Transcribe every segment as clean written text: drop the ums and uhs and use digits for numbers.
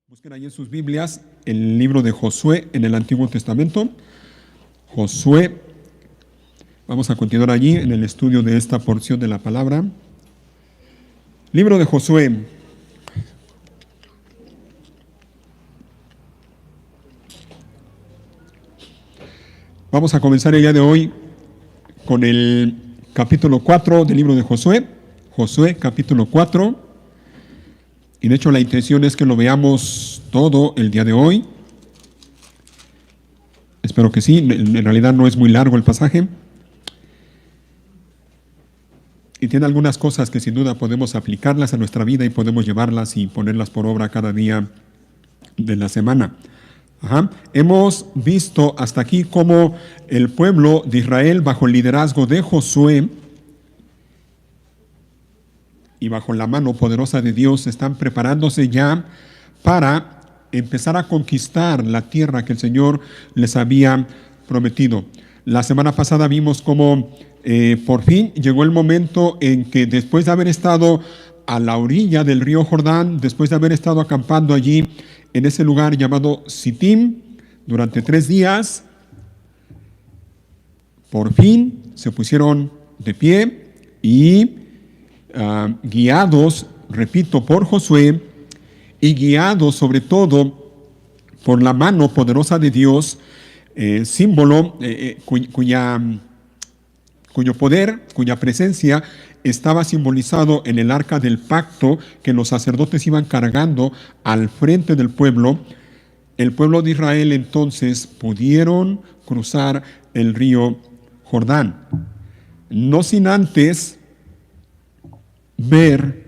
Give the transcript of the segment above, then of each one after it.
Busquen ahí en sus Biblias el libro de Josué en el Antiguo Testamento. Josué. Vamos a continuar allí en el estudio de esta porción de la palabra. Libro de Josué. Vamos a comenzar el día de hoy con el capítulo 4 del libro de Josué. Josué, capítulo 4. Y de hecho la intención es que lo veamos todo el día de hoy. Espero que sí, en realidad no es muy largo el pasaje. Y tiene algunas cosas que sin duda podemos aplicarlas a nuestra vida y podemos llevarlas y ponerlas por obra cada día de la semana. Hemos visto hasta aquí cómo el pueblo de Israel, bajo el liderazgo de Josué y bajo la mano poderosa de Dios, están preparándose ya para empezar a conquistar la tierra que el Señor les había prometido. La semana pasada vimos cómo por fin llegó el momento en que, después de haber estado a la orilla del río Jordán, después de haber estado acampando allí en ese lugar llamado Sitim durante 3 días, por fin se pusieron de pie y guiados, repito, por Josué y guiados sobre todo por la mano poderosa de Dios, símbolo cuyo poder, cuya presencia estaba simbolizado en el arca del pacto que los sacerdotes iban cargando al frente del pueblo. El pueblo de Israel entonces pudieron cruzar el río Jordán, no sin antes ver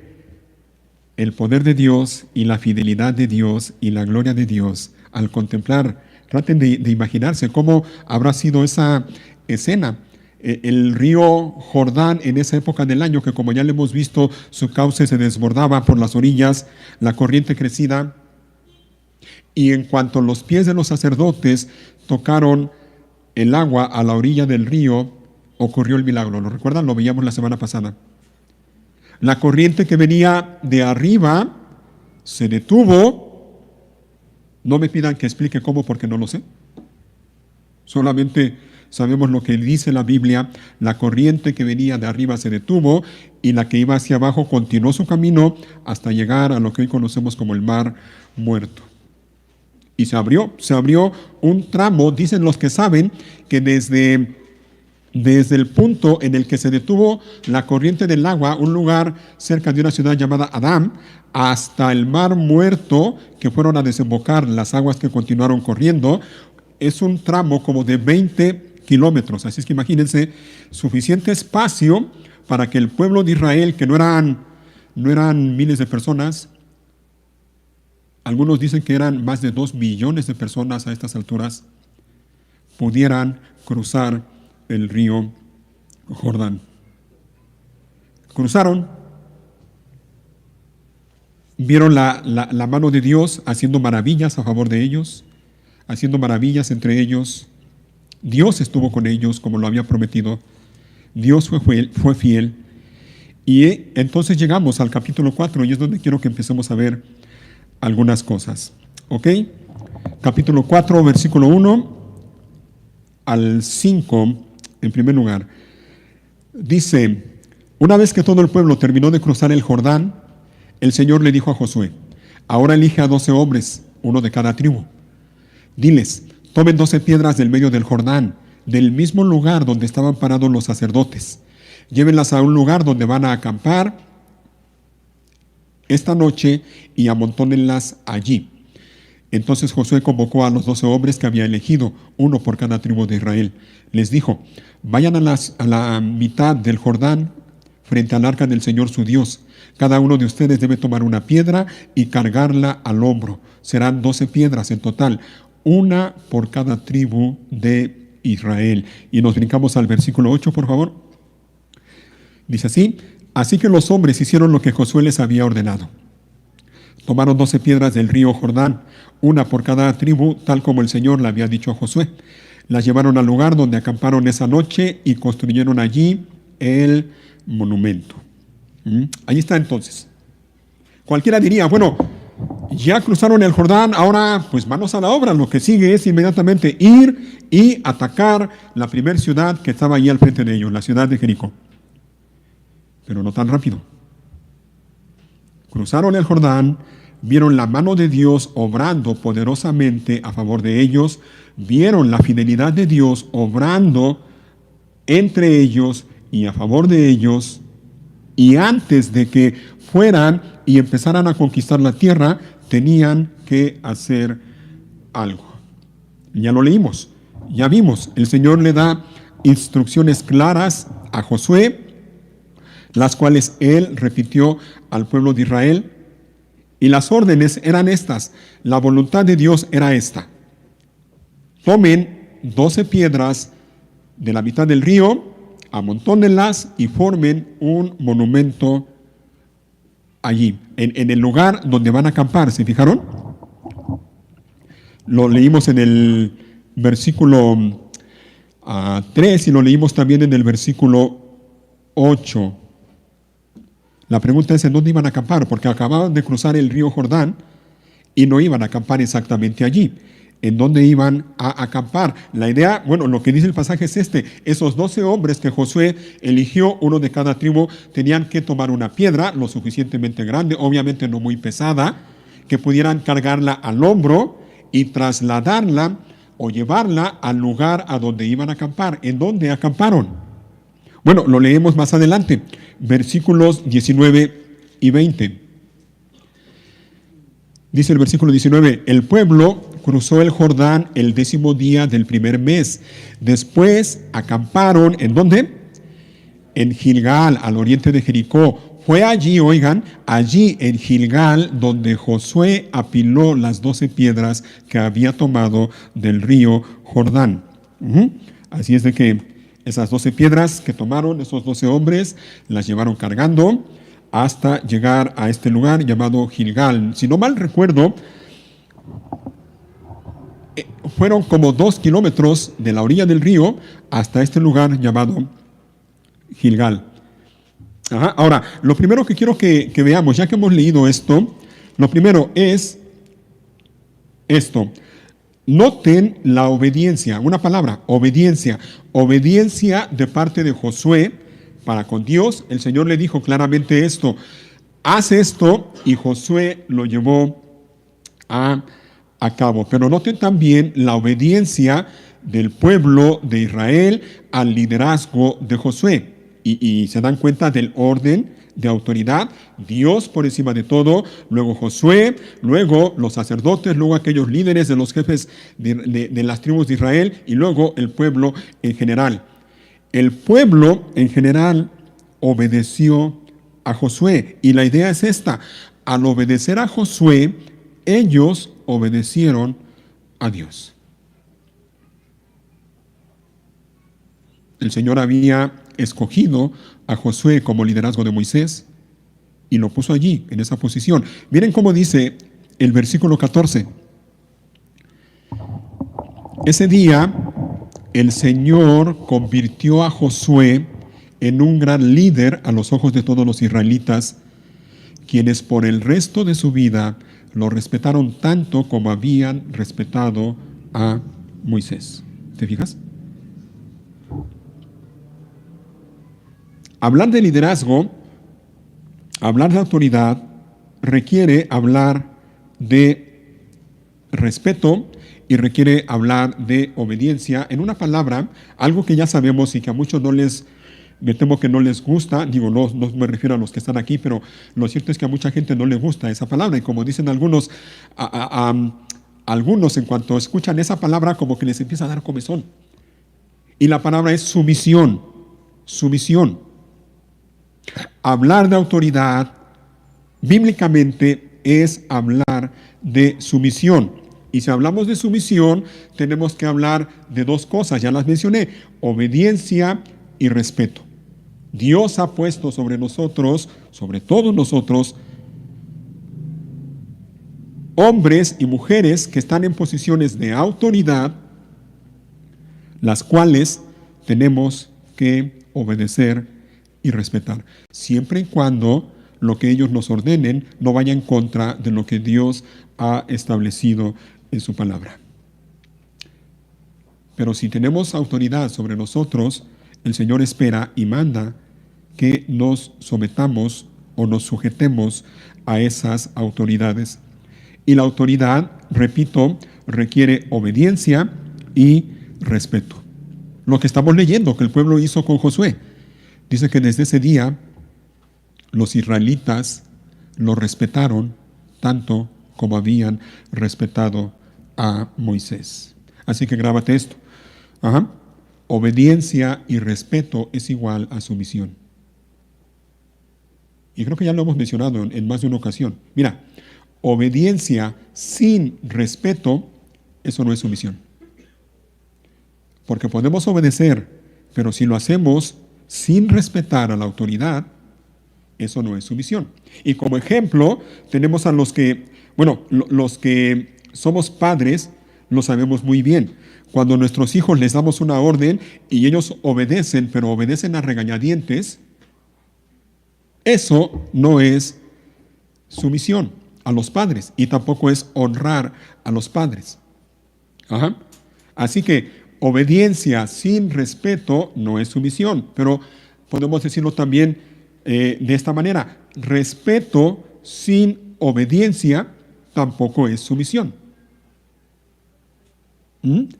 el poder de Dios y la fidelidad de Dios y la gloria de Dios al contemplar. Traten de imaginarse cómo habrá sido esa escena. El río Jordán en esa época del año, que como ya le hemos visto, su cauce se desbordaba por las orillas, la corriente crecida, y en cuanto los pies de los sacerdotes tocaron el agua a la orilla del río, ocurrió el milagro. ¿Lo recuerdan? Lo veíamos la semana pasada. La corriente que venía de arriba se detuvo. No me pidan que explique cómo, porque no lo sé. Solamente sabemos lo que dice la Biblia. La corriente que venía de arriba se detuvo y la que iba hacia abajo continuó su camino hasta llegar a lo que hoy conocemos como el Mar Muerto. Y se abrió un tramo. Dicen los que saben que desde el punto en el que se detuvo la corriente del agua, un lugar cerca de una ciudad llamada Adán, hasta el Mar Muerto, que fueron a desembocar las aguas que continuaron corriendo, es un tramo como de 20 kilómetros. Así es que imagínense, suficiente espacio para que el pueblo de Israel, que no eran miles de personas, algunos dicen que eran más de 2 millones de personas a estas alturas, pudieran cruzar el río Jordán. Cruzaron, vieron la mano de Dios haciendo maravillas a favor de ellos, haciendo maravillas entre ellos. Dios estuvo con ellos como lo había prometido. Dios fue fiel. Y entonces llegamos al capítulo 4 y es donde quiero que empecemos a ver algunas cosas. ¿Ok? Capítulo 4, versículo 1 al 5. En primer lugar, dice: una vez que todo el pueblo terminó de cruzar el Jordán, el Señor le dijo a Josué: ahora elige a 12 hombres, uno de cada tribu. Diles: tomen 12 piedras del medio del Jordán, del mismo lugar donde estaban parados los sacerdotes. Llévenlas a un lugar donde van a acampar esta noche y amontónenlas allí. Entonces Josué convocó a los 12 hombres que había elegido, uno por cada tribu de Israel. Les dijo: vayan a la mitad del Jordán, frente al arca del Señor su Dios. Cada uno de ustedes debe tomar una piedra y cargarla al hombro. Serán 12 piedras en total, una por cada tribu de Israel. Y nos brincamos al versículo 8, por favor. Dice así: así que los hombres hicieron lo que Josué les había ordenado. Tomaron 12 piedras del río Jordán, una por cada tribu, tal como el Señor le había dicho a Josué. Las llevaron al lugar donde acamparon esa noche y construyeron allí el monumento. Ahí está entonces. Cualquiera diría, bueno, Ya cruzaron el Jordán, ahora pues manos a la obra. Lo que sigue es inmediatamente ir y atacar la primera ciudad que estaba allí al frente de ellos, la ciudad de Jericó. Pero no tan rápido. Cruzaron el Jordán, vieron la mano de Dios obrando poderosamente a favor de ellos, vieron la fidelidad de Dios obrando entre ellos y a favor de ellos, y antes de que fueran y empezaran a conquistar la tierra, tenían que hacer algo. Ya lo leímos, ya vimos, el Señor le da instrucciones claras a Josué, las cuales él repitió al pueblo de Israel, y las órdenes eran estas. La voluntad de Dios era esta: tomen 12 piedras de la mitad del río, amontónenlas y formen un monumento allí, en el lugar donde van a acampar. ¿Se fijaron? Lo leímos en el versículo 3 y lo leímos también en el versículo 8. La pregunta es: ¿en dónde iban a acampar? Porque acababan de cruzar el río Jordán y no iban a acampar exactamente allí. ¿En dónde iban a acampar? La idea, bueno, lo que dice el pasaje es este: esos 12 hombres que Josué eligió, uno de cada tribu, tenían que tomar una piedra lo suficientemente grande, obviamente no muy pesada, que pudieran cargarla al hombro y trasladarla o llevarla al lugar a donde iban a acampar. ¿En dónde acamparon? Bueno, lo leemos más adelante, versículos 19 y 20. Dice el versículo 19: el pueblo cruzó el Jordán el 10º día del primer mes. Después acamparon, ¿en dónde? En Gilgal, al oriente de Jericó. Fue allí, oigan, allí en Gilgal, donde Josué apiló las 12 piedras que había tomado del río Jordán. Así es de que esas 12 piedras que tomaron esos 12 hombres, las llevaron cargando hasta llegar a este lugar llamado Gilgal. Si no mal recuerdo, fueron como 2 kilómetros de la orilla del río hasta este lugar llamado Gilgal. Ahora, lo primero que quiero que veamos, ya que hemos leído esto, lo primero es esto. Noten la obediencia, una palabra, obediencia. Obediencia de parte de Josué para con Dios. El Señor le dijo claramente esto: haz esto, y Josué lo llevó a cabo. Pero noten también la obediencia del pueblo de Israel al liderazgo de Josué. Y se dan cuenta del orden de autoridad: Dios por encima de todo, luego Josué, luego los sacerdotes, luego aquellos líderes de los jefes de las tribus de Israel, y luego el pueblo en general. El pueblo en general obedeció a Josué, y la idea es esta: al obedecer a Josué, ellos obedecieron a Dios. El Señor había escogido a Josué como liderazgo de Moisés y lo puso allí, en esa posición. Miren cómo dice el versículo 14. Ese día el Señor convirtió a Josué en un gran líder a los ojos de todos los israelitas, quienes por el resto de su vida lo respetaron tanto como habían respetado a Moisés. ¿Te fijas? Hablar de liderazgo, hablar de autoridad, requiere hablar de respeto y requiere hablar de obediencia. En una palabra, algo que ya sabemos y que a muchos me temo que no les gusta, digo, no me refiero a los que están aquí, pero lo cierto es que a mucha gente no le gusta esa palabra, y como dicen algunos, algunos en cuanto escuchan esa palabra como que les empieza a dar comezón. Y la palabra es sumisión, sumisión. Hablar de autoridad bíblicamente es hablar de sumisión. Y si hablamos de sumisión, tenemos que hablar de dos cosas, ya las mencioné: obediencia y respeto. Dios ha puesto sobre nosotros, sobre todos nosotros, hombres y mujeres que están en posiciones de autoridad, las cuales tenemos que obedecer y respetar, siempre y cuando lo que ellos nos ordenen no vaya en contra de lo que Dios ha establecido en su palabra. Pero si tenemos autoridad sobre nosotros, el Señor espera y manda que nos sometamos o nos sujetemos a esas autoridades. Y la autoridad, repito, requiere obediencia y respeto. Lo que estamos leyendo que el pueblo hizo con Josué, dice que desde ese día los israelitas lo respetaron tanto como habían respetado a Moisés. Así que grábate esto. Obediencia y respeto es igual a sumisión. Y creo que ya lo hemos mencionado en más de una ocasión. Mira, obediencia sin respeto, eso no es sumisión. Porque podemos obedecer, pero si lo hacemos sin respetar a la autoridad, eso no es sumisión. Y como ejemplo, tenemos a los que somos padres, lo sabemos muy bien. Cuando a nuestros hijos les damos una orden y ellos obedecen, pero obedecen a regañadientes, eso no es sumisión a los padres y tampoco es honrar a los padres. Así que obediencia sin respeto no es sumisión, pero podemos decirlo también de esta manera: respeto sin obediencia tampoco es sumisión.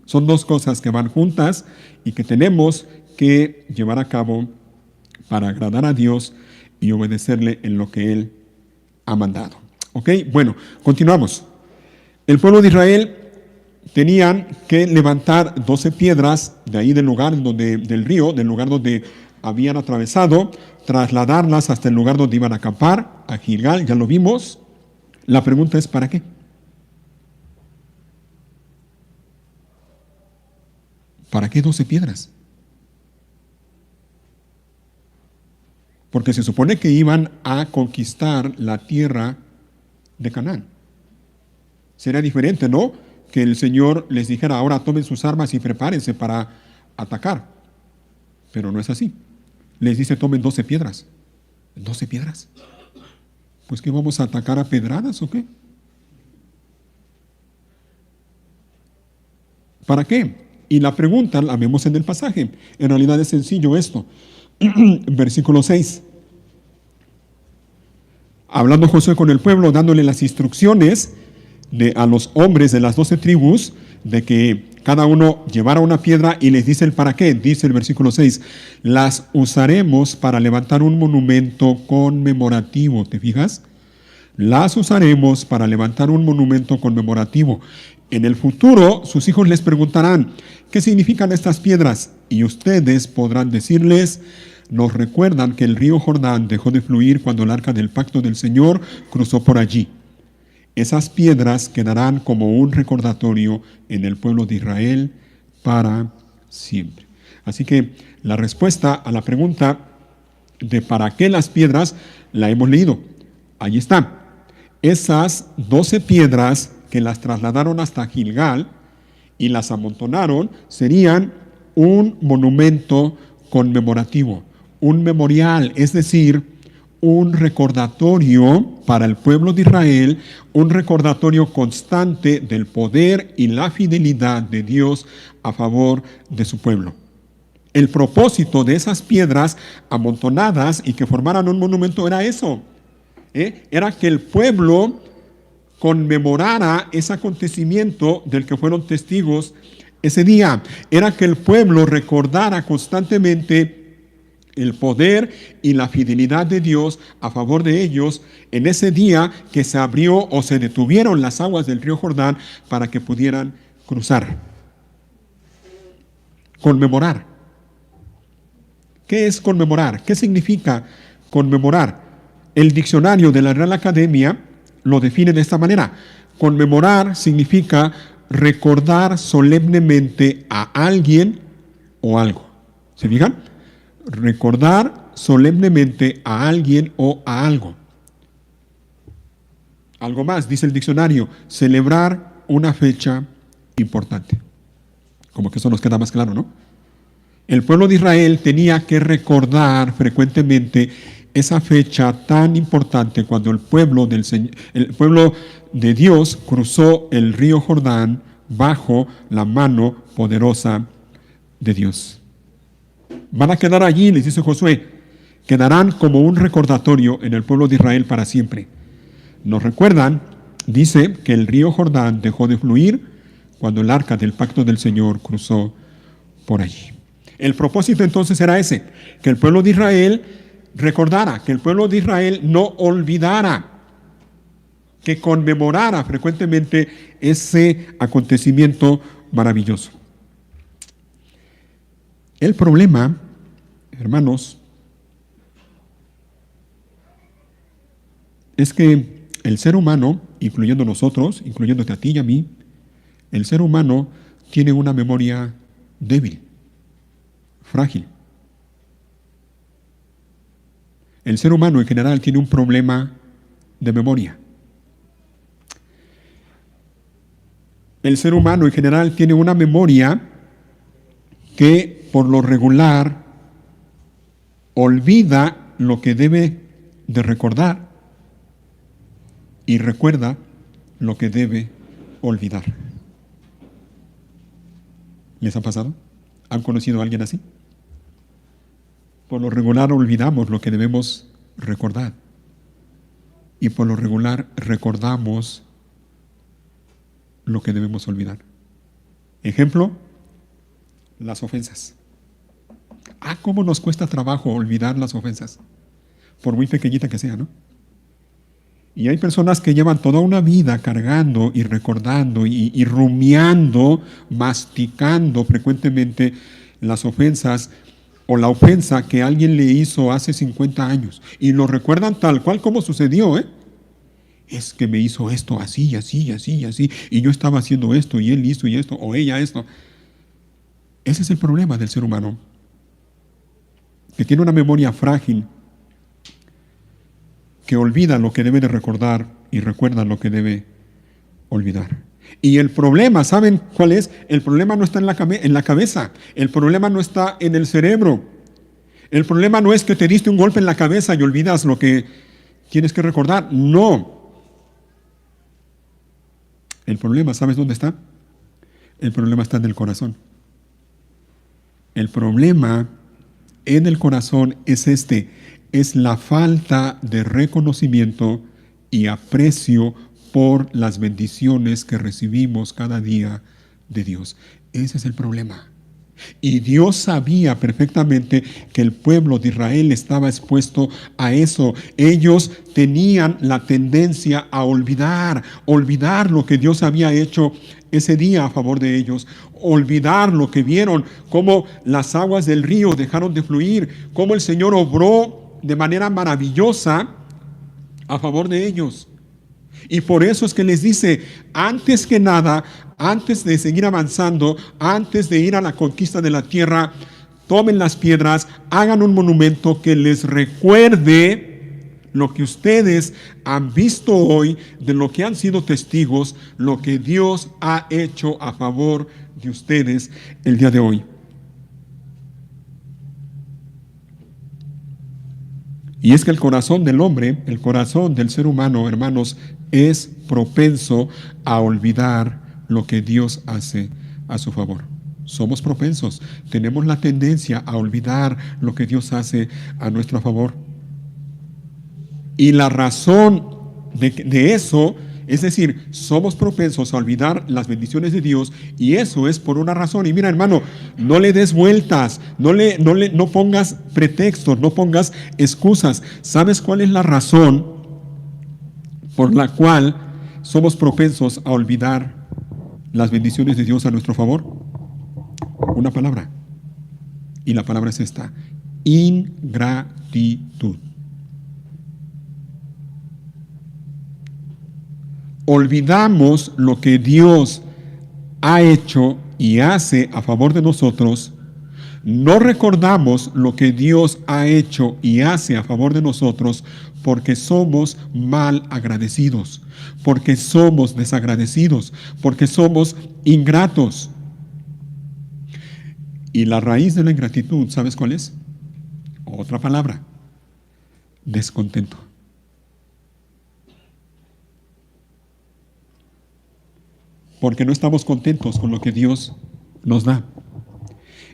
Son dos cosas que van juntas y que tenemos que llevar a cabo para agradar a Dios y obedecerle en lo que Él ha mandado. ¿Ok? Bueno, continuamos. El pueblo de Israel tenían que levantar 12 piedras de ahí del lugar del río, del lugar donde habían atravesado, trasladarlas hasta el lugar donde iban a acampar, a Gilgal, ya lo vimos. La pregunta es: ¿para qué? ¿Para qué 12 piedras? Porque se supone que iban a conquistar la tierra de Canaán. Sería diferente, ¿no?, que el Señor les dijera: ahora tomen sus armas y prepárense para atacar. Pero no es así. Les dice: tomen 12 piedras. ¿12 piedras? Pues ¿qué, vamos a atacar a pedradas o qué? ¿Para qué? Y la pregunta la vemos en el pasaje. En realidad es sencillo esto. Versículo 6. Hablando Josué con el pueblo, dándole las instrucciones a los hombres de las 12 tribus, de que cada uno llevara una piedra, y les dice el para qué. Dice el versículo 6: las usaremos para levantar un monumento conmemorativo. ¿Te fijas? Las usaremos para levantar un monumento conmemorativo. En el futuro, sus hijos les preguntarán: ¿qué significan estas piedras? Y ustedes podrán decirles: nos recuerdan que el río Jordán dejó de fluir cuando el arca del pacto del Señor cruzó por allí. Esas piedras quedarán como un recordatorio en el pueblo de Israel para siempre. Así que la respuesta a la pregunta de para qué las piedras la hemos leído. Ahí está. Esas 12 piedras que las trasladaron hasta Gilgal y las amontonaron serían un monumento conmemorativo, un memorial, es decir, un recordatorio para el pueblo de Israel, un recordatorio constante del poder y la fidelidad de Dios a favor de su pueblo. El propósito de esas piedras amontonadas y que formaran un monumento era eso, era que el pueblo conmemorara ese acontecimiento del que fueron testigos ese día. Era que el pueblo recordara constantemente el poder y la fidelidad de Dios a favor de ellos en ese día que se abrió o se detuvieron las aguas del río Jordán para que pudieran cruzar. Conmemorar. ¿Qué es conmemorar? ¿Qué significa conmemorar? El diccionario de la Real Academia lo define de esta manera: conmemorar significa recordar solemnemente a alguien o algo. ¿Se fijan? Recordar solemnemente a alguien o a algo. Algo más, dice el diccionario: celebrar una fecha importante. Como que eso nos queda más claro, ¿no? El pueblo de Israel tenía que recordar frecuentemente esa fecha tan importante cuando el pueblo de Dios cruzó el río Jordán bajo la mano poderosa de Dios. Van a quedar allí, les dice Josué, quedarán como un recordatorio en el pueblo de Israel para siempre. Nos recuerdan, dice, que el río Jordán dejó de fluir cuando el arca del pacto del Señor cruzó por allí. El propósito entonces era ese, que el pueblo de Israel recordara, que el pueblo de Israel no olvidara, que conmemorara frecuentemente ese acontecimiento maravilloso. El problema, hermanos, es que el ser humano, incluyendo nosotros, incluyéndote a ti y a mí, el ser humano tiene una memoria débil, frágil. El ser humano en general tiene un problema de memoria. El ser humano en general tiene una memoria que por lo regular olvida lo que debe de recordar y recuerda lo que debe olvidar. ¿Les ha pasado? ¿Han conocido a alguien así? Por lo regular olvidamos lo que debemos recordar y por lo regular recordamos lo que debemos olvidar. Ejemplo, las ofensas. ¿Cómo nos cuesta trabajo olvidar las ofensas? Por muy pequeñita que sea, ¿no? Y hay personas que llevan toda una vida cargando y recordando y rumiando, masticando frecuentemente las ofensas o la ofensa que alguien le hizo hace 50 años. Y lo recuerdan tal cual como sucedió, ¿eh? Es que me hizo esto así, así, así, así, y yo estaba haciendo esto, y él hizo y esto, o ella esto. Ese es el problema del ser humano, que tiene una memoria frágil, que olvida lo que debe de recordar y recuerda lo que debe olvidar. Y el problema, ¿saben cuál es? El problema no está en la cabeza, el problema no está en el cerebro. El problema no es que te diste un golpe en la cabeza y olvidas lo que tienes que recordar. No. El problema, ¿sabes dónde está? El problema está en el corazón. El problema en el corazón es es la falta de reconocimiento y aprecio por las bendiciones que recibimos cada día de Dios. Ese es el problema. Y Dios sabía perfectamente que el pueblo de Israel estaba expuesto a eso. Ellos tenían la tendencia a olvidar lo que Dios había hecho ese día a favor de ellos, olvidar lo que vieron, cómo las aguas del río dejaron de fluir, cómo el Señor obró de manera maravillosa a favor de ellos. Y por eso es que les dice, antes que nada, antes de seguir avanzando, antes de ir a la conquista de la tierra, tomen las piedras, hagan un monumento que les recuerde lo que ustedes han visto hoy, de lo que han sido testigos, lo que Dios ha hecho a favor de ustedes el día de hoy. Y es que el corazón del hombre, el corazón del ser humano, hermanos, es propenso a olvidar lo que Dios hace a su favor. Somos propensos, tenemos la tendencia a olvidar lo que Dios hace a nuestro favor. Y la razón de eso, es decir, somos propensos a olvidar las bendiciones de Dios, y eso es por una razón. Y mira, hermano, no le des vueltas, no pongas pretextos, no pongas excusas. ¿Sabes cuál es la razón por la cual somos propensos a olvidar las bendiciones de Dios a nuestro favor? Una palabra. Y la palabra es esta: ingratitud. Olvidamos lo que Dios ha hecho y hace a favor de nosotros. No recordamos lo que Dios ha hecho y hace a favor de nosotros porque somos mal agradecidos, porque somos desagradecidos, porque somos ingratos. Y la raíz de la ingratitud, ¿sabes cuál es? Otra palabra: descontento. Porque no estamos contentos con lo que Dios nos da.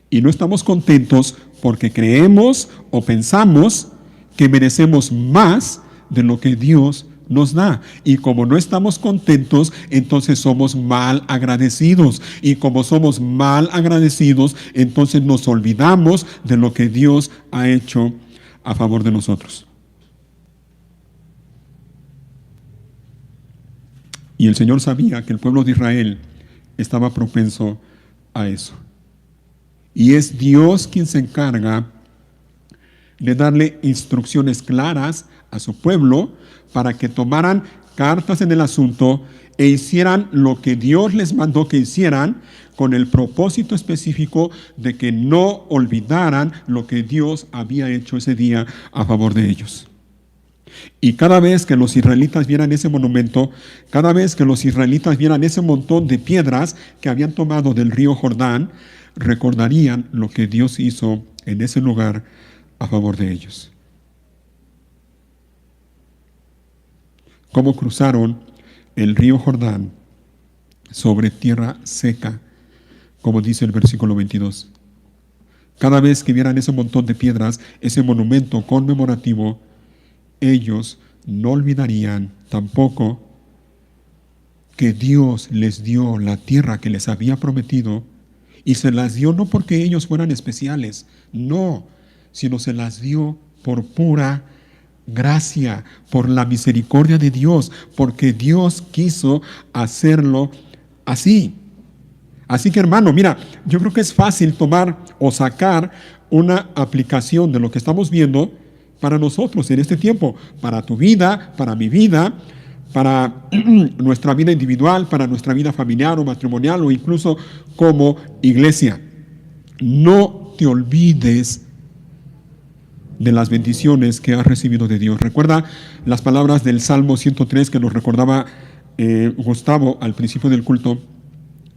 Y no estamos contentos porque creemos o pensamos que merecemos más de lo que Dios nos da. Y como no estamos contentos, entonces somos mal agradecidos. Y como somos mal agradecidos, entonces nos olvidamos de lo que Dios ha hecho a favor de nosotros. Y el Señor sabía que el pueblo de Israel estaba propenso a eso. Y es Dios quien se encarga de darle instrucciones claras a su pueblo para que tomaran cartas en el asunto e hicieran lo que Dios les mandó que hicieran, con el propósito específico de que no olvidaran lo que Dios había hecho ese día a favor de ellos. Y cada vez que los israelitas vieran ese monumento, cada vez que los israelitas vieran ese montón de piedras que habían tomado del río Jordán, recordarían lo que Dios hizo en ese lugar a favor de ellos. Cómo cruzaron el río Jordán sobre tierra seca, como dice el versículo 22. Cada vez que vieran ese montón de piedras, ese monumento conmemorativo, ellos no olvidarían tampoco que Dios les dio la tierra que les había prometido, y se las dio no porque ellos fueran especiales, no, sino se las dio por pura gracia, por la misericordia de Dios, porque Dios quiso hacerlo así. Así que, hermano, mira, yo creo que es fácil tomar o sacar una aplicación de lo que estamos viendo para nosotros en este tiempo, para tu vida, para mi vida, para nuestra vida individual, para nuestra vida familiar o matrimonial o incluso como iglesia. No te olvides de las bendiciones que has recibido de Dios. Recuerda las palabras del Salmo 103 que nos recordaba Gustavo al principio del culto,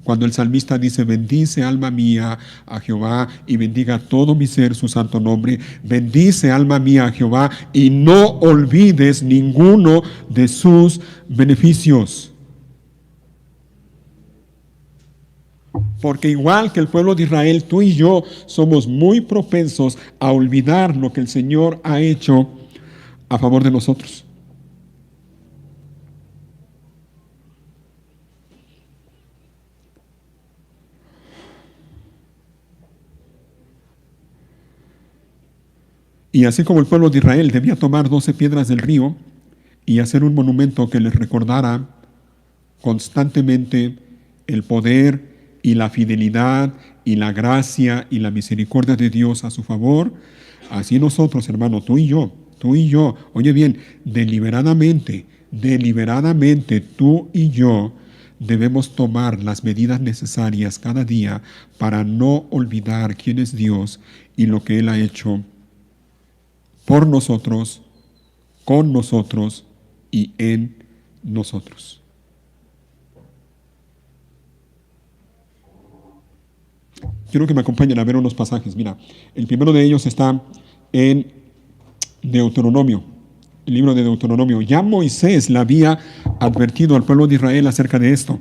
cuando el salmista dice: bendice alma mía a Jehová y bendiga todo mi ser su santo nombre. Bendice alma mía a Jehová y no olvides ninguno de sus beneficios. Porque igual que el pueblo de Israel, tú y yo somos muy propensos a olvidar lo que el Señor ha hecho a favor de nosotros. Y así como el pueblo de Israel debía tomar 12 piedras del río y hacer un monumento que les recordara constantemente el poder y la fidelidad y la gracia y la misericordia de Dios a su favor, así nosotros, hermano, tú y yo, oye bien, deliberadamente, tú y yo debemos tomar las medidas necesarias cada día para no olvidar quién es Dios y lo que Él ha hecho por nosotros, con nosotros y en nosotros. Quiero que me acompañen a ver unos pasajes. Mira, el primero de ellos está en Deuteronomio, el libro de Deuteronomio. Ya Moisés le había advertido al pueblo de Israel acerca de esto.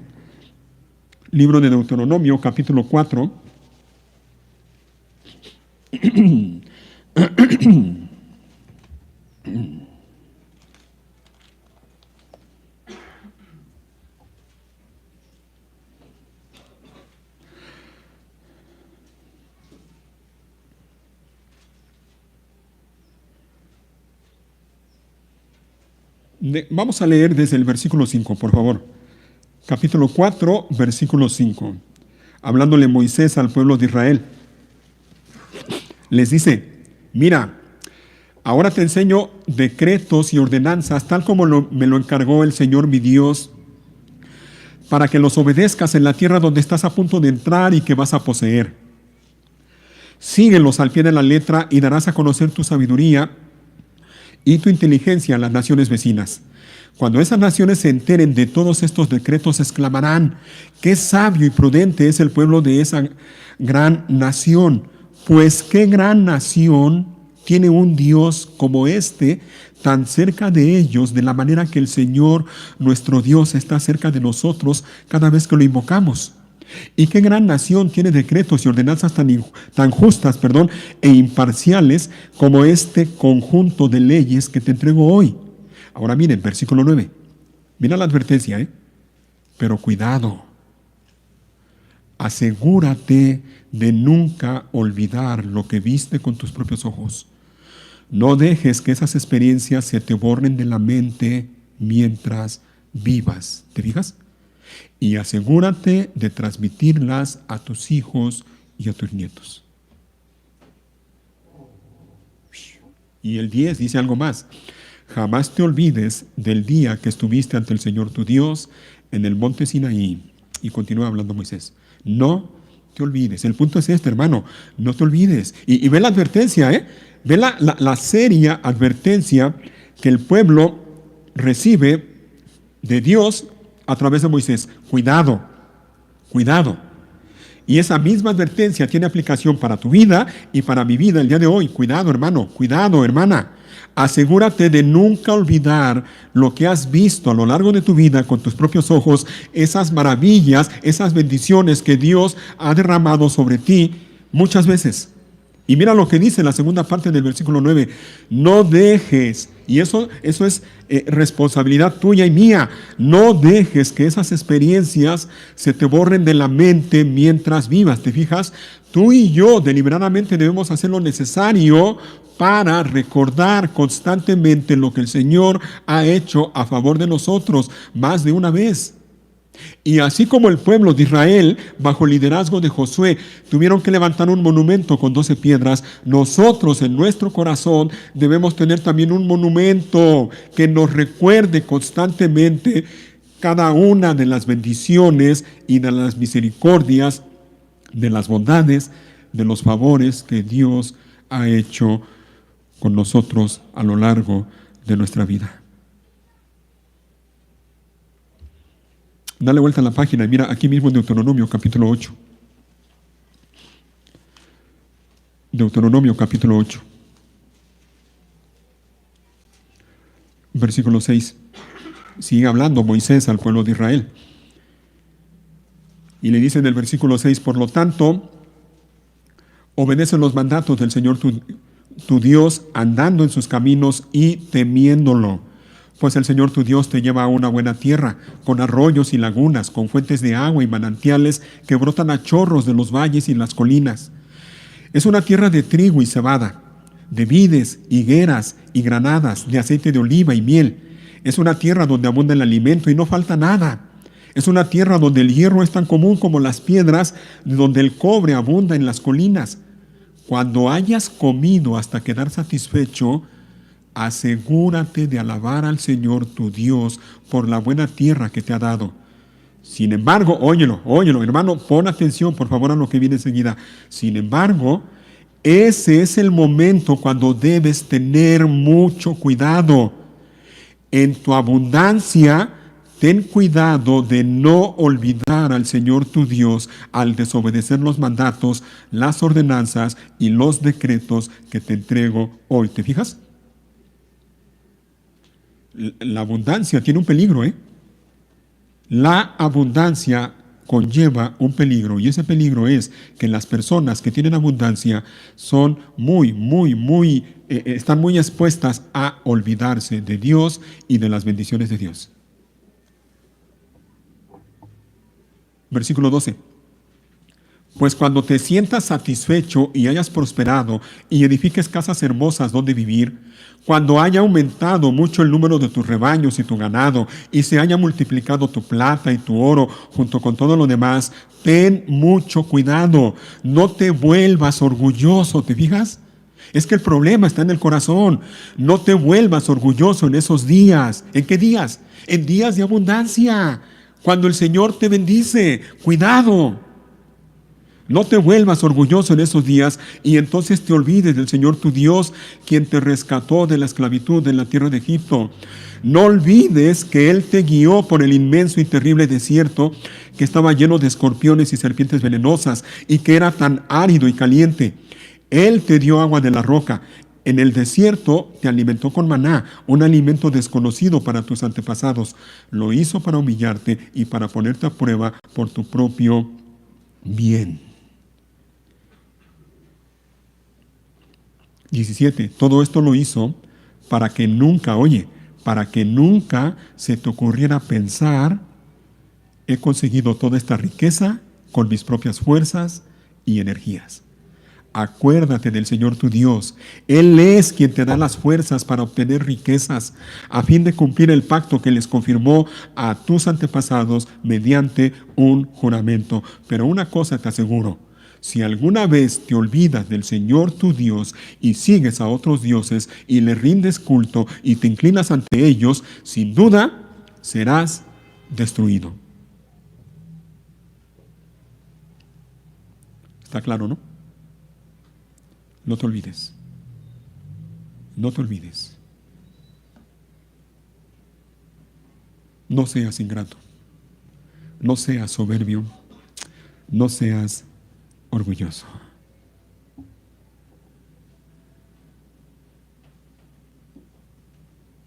Libro de Deuteronomio, capítulo 4. Vamos a leer desde el versículo 5, por favor. Capítulo 4, versículo 5. Hablándole Moisés al pueblo de Israel. Les dice: mira, ahora te enseño decretos y ordenanzas, tal como me lo encargó el Señor mi Dios, para que los obedezcas en la tierra donde estás a punto de entrar y que vas a poseer. Síguelos al pie de la letra y darás a conocer tu sabiduría y tu inteligencia a las naciones vecinas. Cuando esas naciones se enteren de todos estos decretos, exclamarán: qué sabio y prudente es el pueblo de esa gran nación. Pues qué gran nación tiene un Dios como este tan cerca de ellos, de la manera que el Señor, nuestro Dios, está cerca de nosotros cada vez que lo invocamos? ¿Y qué gran nación tiene decretos y ordenanzas tan justas, e imparciales como este conjunto de leyes que te entrego hoy? Ahora miren, versículo 9. Mira la advertencia, Pero cuidado, asegúrate de nunca olvidar lo que viste con tus propios ojos. No dejes que esas experiencias se te borren de la mente mientras vivas. ¿Te fijas? Y asegúrate de transmitirlas a tus hijos y a tus nietos. Y el 10 dice algo más. Jamás te olvides del día que estuviste ante el Señor tu Dios en el monte Sinaí. Y continúa hablando Moisés. No te olvides. El punto es este, hermano. No te olvides. Y ve la advertencia, Ve la seria advertencia que el pueblo recibe de Dios a través de Moisés. Cuidado, cuidado. Y esa misma advertencia tiene aplicación para tu vida y para mi vida el día de hoy. Cuidado, hermano, cuidado, hermana. Asegúrate de nunca olvidar lo que has visto a lo largo de tu vida con tus propios ojos, esas maravillas, esas bendiciones que Dios ha derramado sobre ti muchas veces. Y mira lo que dice en la segunda parte del versículo 9. No dejes, y eso es responsabilidad tuya y mía, no dejes que esas experiencias se te borren de la mente mientras vivas. ¿Te fijas? Tú y yo deliberadamente debemos hacer lo necesario para recordar constantemente lo que el Señor ha hecho a favor de nosotros más de una vez. Y así como el pueblo de Israel, bajo el liderazgo de Josué, tuvieron que levantar un monumento con 12 piedras, nosotros en nuestro corazón debemos tener también un monumento que nos recuerde constantemente cada una de las bendiciones y de las misericordias, de las bondades, de los favores que Dios ha hecho con nosotros a lo largo de nuestra vida. Dale vuelta a la página y mira aquí mismo en Deuteronomio capítulo 8. Deuteronomio capítulo 8. Versículo 6. Sigue hablando Moisés al pueblo de Israel. Y le dice en el versículo 6, por lo tanto, obedece los mandatos del Señor tu Dios, andando en sus caminos y temiéndolo. Pues el Señor tu Dios te lleva a una buena tierra, con arroyos y lagunas, con fuentes de agua y manantiales que brotan a chorros de los valles y las colinas. Es una tierra de trigo y cebada, de vides, higueras y granadas, de aceite de oliva y miel. Es una tierra donde abunda el alimento y no falta nada. Es una tierra donde el hierro es tan común como las piedras, donde el cobre abunda en las colinas. Cuando hayas comido hasta quedar satisfecho, asegúrate de alabar al Señor tu Dios por la buena tierra que te ha dado. Sin embargo, óyelo, hermano, pon atención por favor a lo que viene enseguida. Sin embargo, ese es el momento cuando debes tener mucho cuidado. En tu abundancia, ten cuidado de no olvidar al Señor tu Dios al desobedecer los mandatos, las ordenanzas y los decretos que te entrego hoy. ¿Te fijas? La abundancia tiene un peligro, La abundancia conlleva un peligro, y ese peligro es que las personas que tienen abundancia son están muy expuestas a olvidarse de Dios y de las bendiciones de Dios. Versículo 12. Pues cuando te sientas satisfecho y hayas prosperado y edifiques casas hermosas donde vivir, cuando haya aumentado mucho el número de tus rebaños y tu ganado y se haya multiplicado tu plata y tu oro junto con todo lo demás, ten mucho cuidado, no te vuelvas orgulloso, ¿te fijas? Es que el problema está en el corazón. No te vuelvas orgulloso en esos días. ¿En qué días? En días de abundancia, cuando el Señor te bendice. Cuidado. No te vuelvas orgulloso en esos días y entonces te olvides del Señor tu Dios, quien te rescató de la esclavitud en la tierra de Egipto. No olvides que Él te guió por el inmenso y terrible desierto que estaba lleno de escorpiones y serpientes venenosas y que era tan árido y caliente. Él te dio agua de la roca En el desierto te alimentó con maná, un alimento desconocido para tus antepasados. Lo hizo para humillarte y para ponerte a prueba por tu propio bien. 17. Todo esto lo hizo para que nunca, oye, para que nunca se te ocurriera pensar, he conseguido toda esta riqueza con mis propias fuerzas y energías. Acuérdate del Señor tu Dios. Él es quien te da las fuerzas para obtener riquezas a fin de cumplir el pacto que les confirmó a tus antepasados mediante un juramento. Pero una cosa te aseguro, si alguna vez te olvidas del Señor tu Dios y sigues a otros dioses y le rindes culto y te inclinas ante ellos, sin duda serás destruido. ¿Está claro, no? No te olvides. No te olvides. No seas ingrato. No seas soberbio. No seas orgulloso.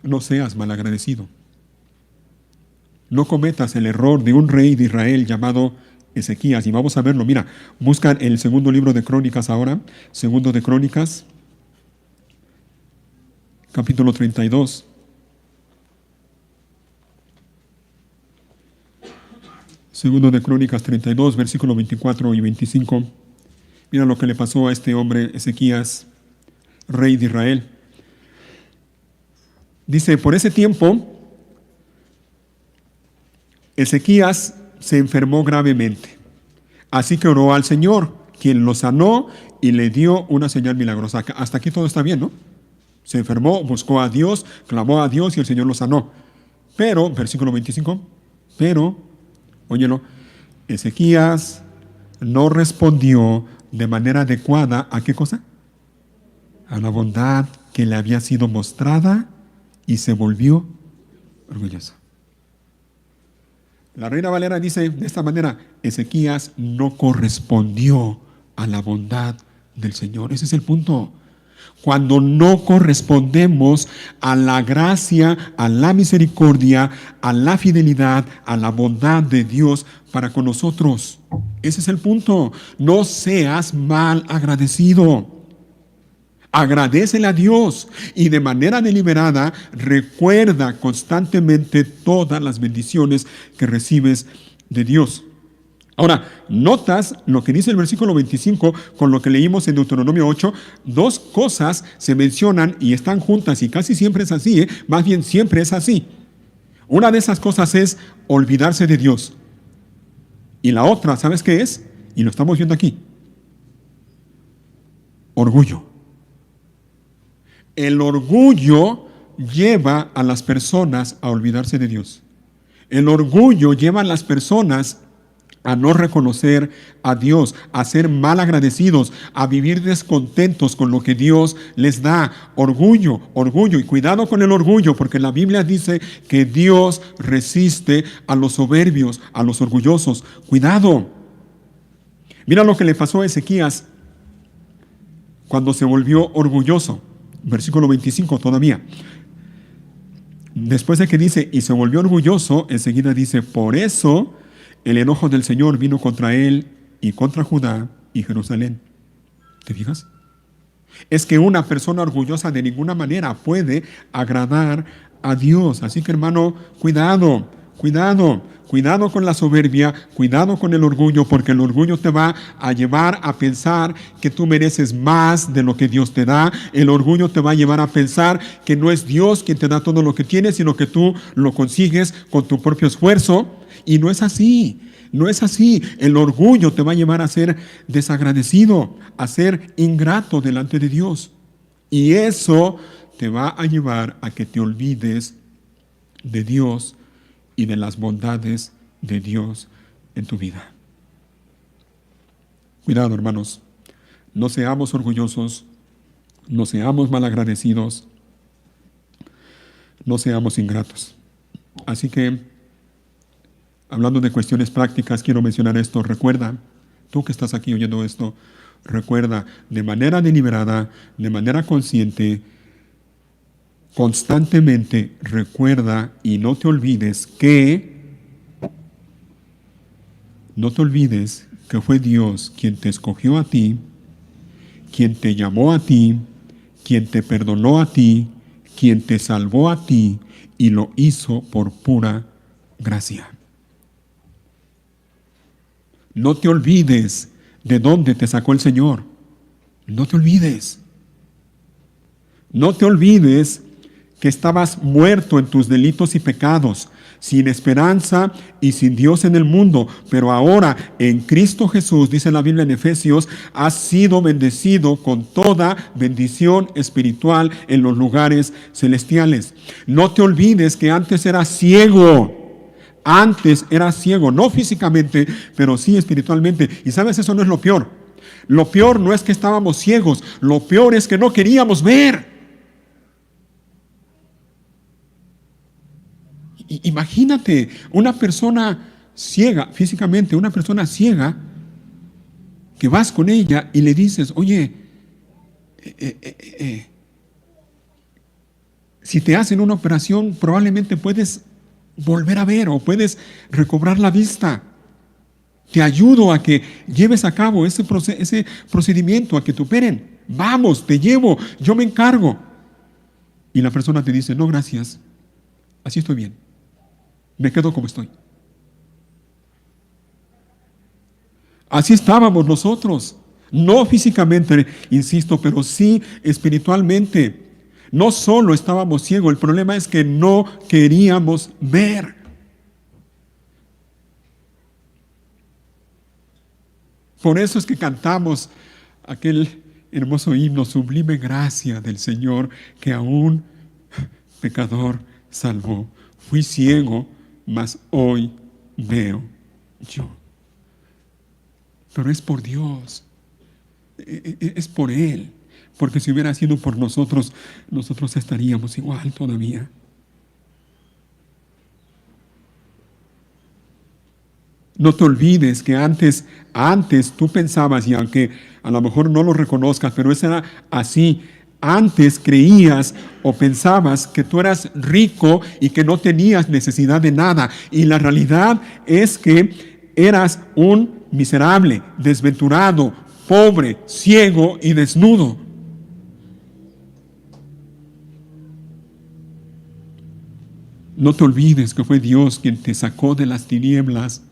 No seas malagradecido. No cometas el error de un rey de Israel llamado Ezequías. Y vamos a verlo. Mira, busca el segundo libro de Crónicas ahora. Segundo de Crónicas, capítulo 32. Segundo de Crónicas 32, versículos 24 y 25. Mira lo que le pasó a este hombre Ezequías, rey de Israel. Dice, por ese tiempo, Ezequías se enfermó gravemente. Así que oró al Señor, quien lo sanó y le dio una señal milagrosa. Hasta aquí todo está bien, ¿no? Se enfermó, buscó a Dios, clamó a Dios y el Señor lo sanó. Pero, versículo 25, pero, óyelo, Ezequías no respondió de manera adecuada ¿a qué cosa? A la bondad que le había sido mostrada y se volvió orgulloso. La Reina Valera dice de esta manera, Ezequías no correspondió a la bondad del Señor. Ese es el punto. Cuando no correspondemos a la gracia, a la misericordia, a la fidelidad, a la bondad de Dios para con nosotros. Ese es el punto. No seas mal agradecido. Agradécele a Dios y de manera deliberada recuerda constantemente todas las bendiciones que recibes de Dios. Ahora, notas lo que dice el versículo 25 con lo que leímos en Deuteronomio 8. Dos cosas se mencionan y están juntas y casi siempre es así, más bien siempre es así. Una de esas cosas es olvidarse de Dios. Y la otra, ¿sabes qué es? Y lo estamos viendo aquí. Orgullo. El orgullo lleva a las personas a olvidarse de Dios. El orgullo lleva a las personas a no reconocer a Dios, a ser mal agradecidos, a vivir descontentos con lo que Dios les da. Orgullo, orgullo. Y cuidado con el orgullo, porque la Biblia dice que Dios resiste a los soberbios, a los orgullosos. Cuidado. Mira lo que le pasó a Ezequías cuando se volvió orgulloso. Versículo 25 todavía. Después de que dice, y se volvió orgulloso, enseguida dice, por eso el enojo del Señor vino contra él y contra Judá y Jerusalén. ¿Te fijas? Es que una persona orgullosa de ninguna manera puede agradar a Dios. Así que, hermano, cuidado, cuidado. Cuidado con la soberbia, cuidado con el orgullo, porque el orgullo te va a llevar a pensar que tú mereces más de lo que Dios te da. El orgullo te va a llevar a pensar que no es Dios quien te da todo lo que tienes, sino que tú lo consigues con tu propio esfuerzo. Y no es así, no es así. El orgullo te va a llevar a ser desagradecido, a ser ingrato delante de Dios. Y eso te va a llevar a que te olvides de Dios y de las bondades de Dios en tu vida. Cuidado, hermanos. No seamos orgullosos, no seamos malagradecidos, no seamos ingratos. Así que, hablando de cuestiones prácticas, quiero mencionar esto. Recuerda, tú que estás aquí oyendo esto, Recuerda, de manera deliberada, de manera consciente, constantemente recuerda y no te olvides que fue Dios quien te escogió a ti, quien te llamó a ti, quien te perdonó a ti, quien te salvó a ti y lo hizo por pura gracia. No te olvides de dónde te sacó el Señor. No te olvides. No te olvides que estabas muerto en tus delitos y pecados, sin esperanza y sin Dios en el mundo, pero ahora en Cristo Jesús, dice la Biblia en Efesios, has sido bendecido con toda bendición espiritual en los lugares celestiales. No te olvides que antes eras ciego. Antes eras ciego, no físicamente, pero sí espiritualmente. Y sabes, eso no es lo peor. Lo peor no es que estábamos ciegos, lo peor es que no queríamos ver. Imagínate una persona ciega, físicamente, una persona ciega, que vas con ella y le dices, oye, si te hacen una operación, probablemente puedes volver a ver o puedes recobrar la vista. Te ayudo a que lleves a cabo ese procedimiento, a que te operen. Vamos, te llevo, yo me encargo. Y la persona te dice, no, gracias, así estoy bien. Me quedo como estoy. Así estábamos nosotros. No físicamente, insisto, pero sí espiritualmente. No solo estábamos ciegos, el problema es que no queríamos ver. Por eso es que cantamos aquel hermoso himno, sublime gracia del Señor, que a un pecador salvó. Fui ciego, mas hoy veo yo. Pero es por Dios, es por Él, porque si hubiera sido por nosotros, nosotros estaríamos igual todavía. No te olvides que antes tú pensabas, y aunque a lo mejor no lo reconozcas, pero eso era así. Antes creías o pensabas que tú eras rico y que no tenías necesidad de nada. Y la realidad es que eras un miserable, desventurado, pobre, ciego y desnudo. No te olvides que fue Dios quien te sacó de las tinieblas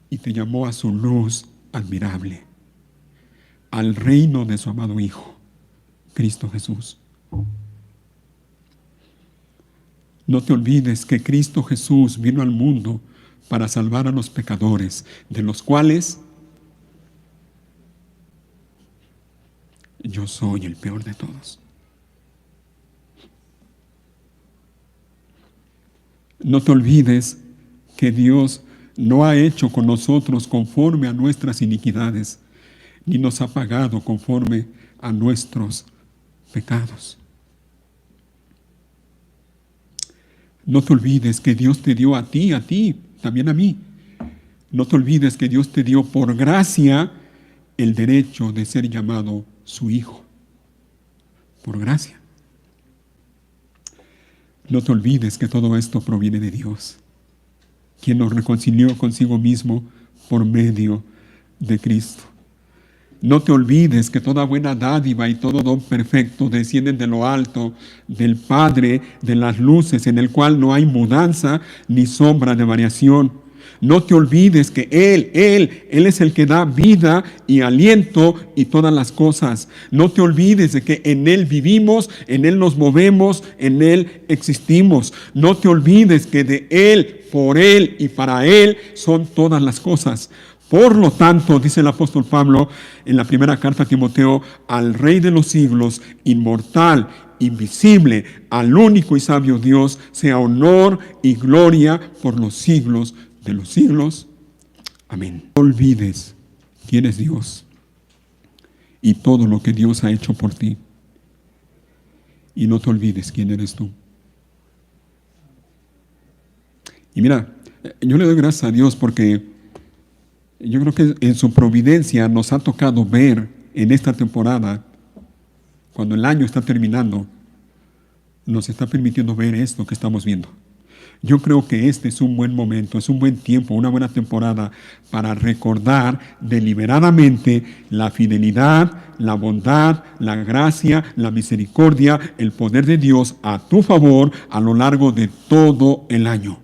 y te llamó a su luz admirable, al reino de su amado Hijo, Cristo Jesús. No te olvides que Cristo Jesús vino al mundo para salvar a los pecadores, de los cuales yo soy el peor de todos. No te olvides que Dios no ha hecho con nosotros conforme a nuestras iniquidades, ni nos ha pagado conforme a nuestros pecados. No te olvides que Dios te dio a ti, también a mí. No te olvides que Dios te dio por gracia el derecho de ser llamado su hijo. Por gracia. No te olvides que todo esto proviene de Dios, quien nos reconcilió consigo mismo por medio de Cristo. No te olvides que toda buena dádiva y todo don perfecto descienden de lo alto, del Padre de las luces, en el cual no hay mudanza ni sombra de variación. No te olvides que Él es el que da vida y aliento y todas las cosas. No te olvides de que en Él vivimos, en Él nos movemos, en Él existimos. No te olvides que de Él, por Él y para Él son todas las cosas. Por lo tanto, dice el apóstol Pablo en la primera carta a Timoteo, al Rey de los siglos, inmortal, invisible, al único y sabio Dios, sea honor y gloria por los siglos de los siglos. Amén. No olvides quién es Dios y todo lo que Dios ha hecho por ti. Y no te olvides quién eres tú. Y mira, yo le doy gracias a Dios porque Yo creo que en su providencia nos ha tocado ver en esta temporada, cuando el año está terminando, nos está permitiendo ver esto que estamos viendo. Yo creo que este es un buen momento, es un buen tiempo, una buena temporada para recordar deliberadamente la fidelidad, la bondad, la gracia, la misericordia, el poder de Dios a tu favor a lo largo de todo el año.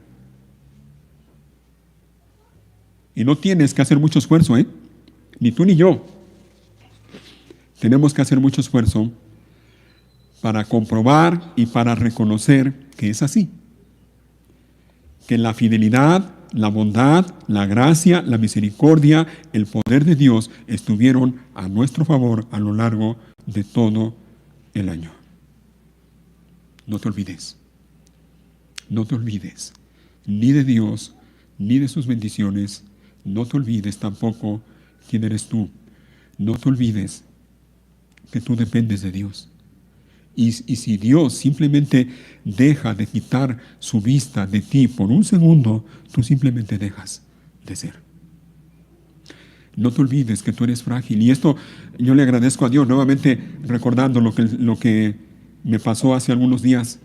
Y no tienes que hacer mucho esfuerzo, ni tú ni yo. Tenemos que hacer mucho esfuerzo para comprobar y para reconocer que es así. Que la fidelidad, la bondad, la gracia, la misericordia, el poder de Dios estuvieron a nuestro favor a lo largo de todo el año. No te olvides. No te olvides ni de Dios, ni de sus bendiciones. No te olvides tampoco quién eres tú. No te olvides que tú dependes de Dios. Y si Dios simplemente deja de quitar su vista de ti por un segundo, tú simplemente dejas de ser. No te olvides que tú eres frágil. Y esto yo le agradezco a Dios, nuevamente recordando lo que me pasó hace algunos días.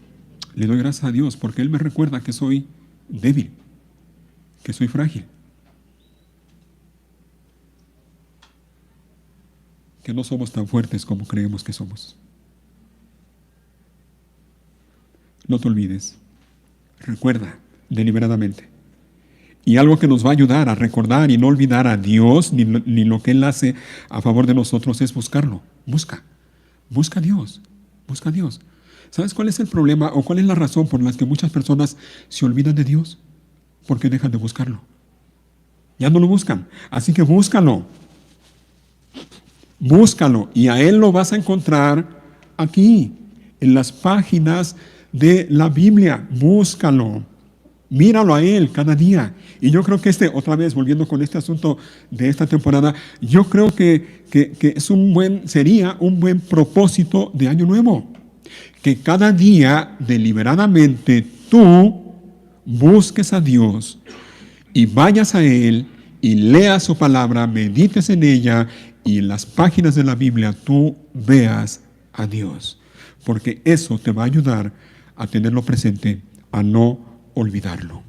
Le doy gracias a Dios porque Él me recuerda que soy débil, que soy frágil, que no somos tan fuertes como creemos que somos. No te olvides. Recuerda deliberadamente. Y algo que nos va a ayudar a recordar y no olvidar a Dios ni lo que Él hace a favor de nosotros es buscarlo. Busca a Dios. Busca a Dios. ¿Sabes cuál es el problema o cuál es la razón por la que muchas personas se olvidan de Dios? Porque dejan de buscarlo. Ya no lo buscan. Así que búscalo. Búscalo. Y a Él lo vas a encontrar aquí, en las páginas de la Biblia. Búscalo. Míralo a Él cada día. Y yo creo que otra vez, volviendo con este asunto de esta temporada, yo creo que sería un buen propósito de Año Nuevo. Que cada día, deliberadamente, tú busques a Dios y vayas a Él y leas su palabra, medites en ella y en las páginas de la Biblia tú veas a Dios. Porque eso te va a ayudar a tenerlo presente, a no olvidarlo,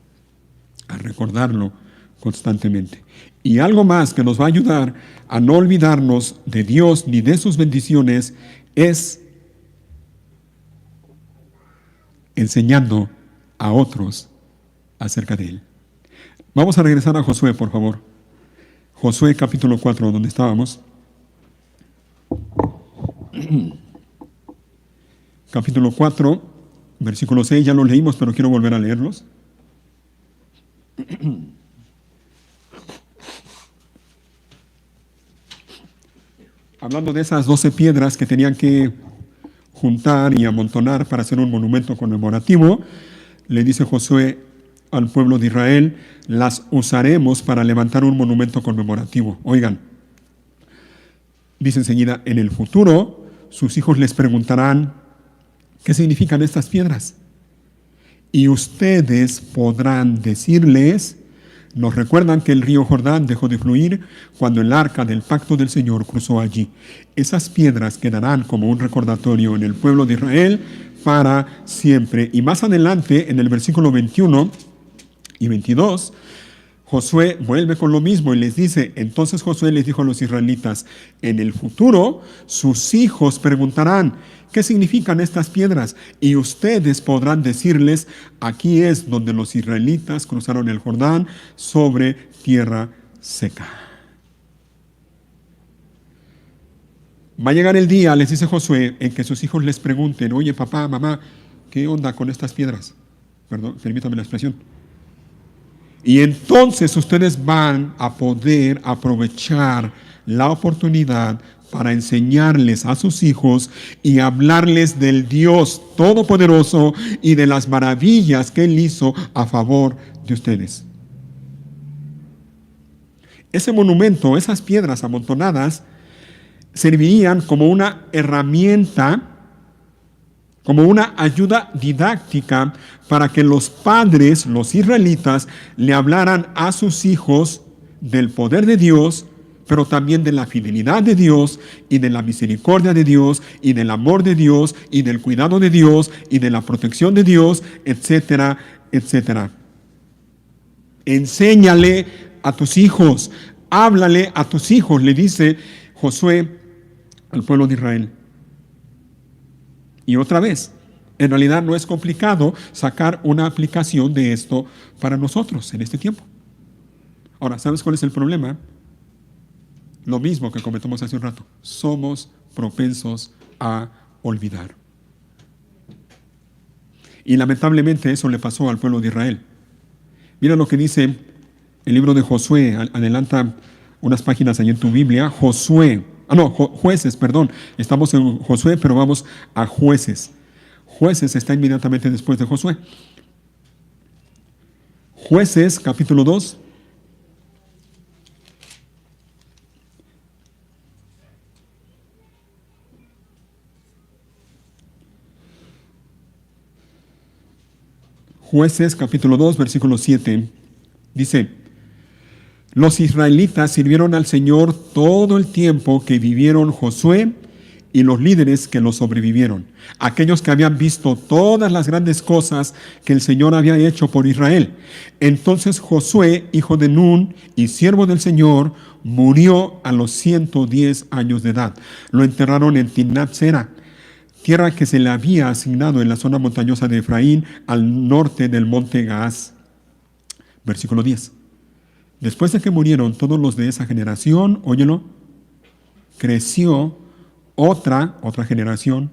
a recordarlo constantemente. Y algo más que nos va a ayudar a no olvidarnos de Dios ni de sus bendiciones es enseñando a otros acerca de Él. Vamos a regresar a Josué, por favor. Josué capítulo 4, donde estábamos. Capítulo 4, versículo 6, ya lo leímos, pero quiero volver a leerlos. Hablando de esas 12 piedras que tenían que juntar y amontonar para hacer un monumento conmemorativo, le dice Josué al pueblo de Israel: las usaremos para levantar un monumento conmemorativo. Oigan, dice enseguida: en el futuro sus hijos les preguntarán qué significan estas piedras. Y ustedes podrán decirles: nos recuerdan que el río Jordán dejó de fluir cuando el arca del pacto del Señor cruzó allí. Esas piedras quedarán como un recordatorio en el pueblo de Israel para siempre. Y más adelante, en el versículo 21 y 22, Josué vuelve con lo mismo y les dice: entonces Josué les dijo a los israelitas: en el futuro sus hijos preguntarán qué significan estas piedras y ustedes podrán decirles: aquí es donde los israelitas cruzaron el Jordán sobre tierra seca. Va a llegar el día, les dice Josué, en que sus hijos les pregunten: oye, papá, mamá, ¿qué onda con estas piedras? Perdón, permítame la expresión. Y entonces ustedes van a poder aprovechar la oportunidad para enseñarles a sus hijos y hablarles del Dios Todopoderoso y de las maravillas que Él hizo a favor de ustedes. Ese monumento, esas piedras amontonadas, servirían como una herramienta, como una ayuda didáctica para que los padres, los israelitas, le hablaran a sus hijos del poder de Dios, pero también de la fidelidad de Dios y de la misericordia de Dios y del amor de Dios y del cuidado de Dios y de la protección de Dios, etcétera, etcétera. Enséñale a tus hijos, háblale a tus hijos, le dice Josué al pueblo de Israel. Y otra vez, en realidad no es complicado sacar una aplicación de esto para nosotros en este tiempo. Ahora, ¿sabes cuál es el problema? Lo mismo que comentamos hace un rato. Somos propensos a olvidar. Y lamentablemente eso le pasó al pueblo de Israel. Mira lo que dice el libro de Josué. Adelanta unas páginas ahí en tu Biblia. Jueces, perdón. Estamos en Josué, pero vamos a Jueces. Jueces está inmediatamente después de Josué. Jueces, capítulo 2. Jueces capítulo 2, versículo 7, dice: los israelitas sirvieron al Señor todo el tiempo que vivieron Josué y los líderes que lo sobrevivieron, aquellos que habían visto todas las grandes cosas que el Señor había hecho por Israel. Entonces Josué, hijo de Nun y siervo del Señor, murió a los 110 años de edad. Lo enterraron en Timnat-Sera, tierra que se le había asignado en la zona montañosa de Efraín, al norte del monte Gaas. Versículo 10. Después de que murieron todos los de esa generación, óyelo, creció otra generación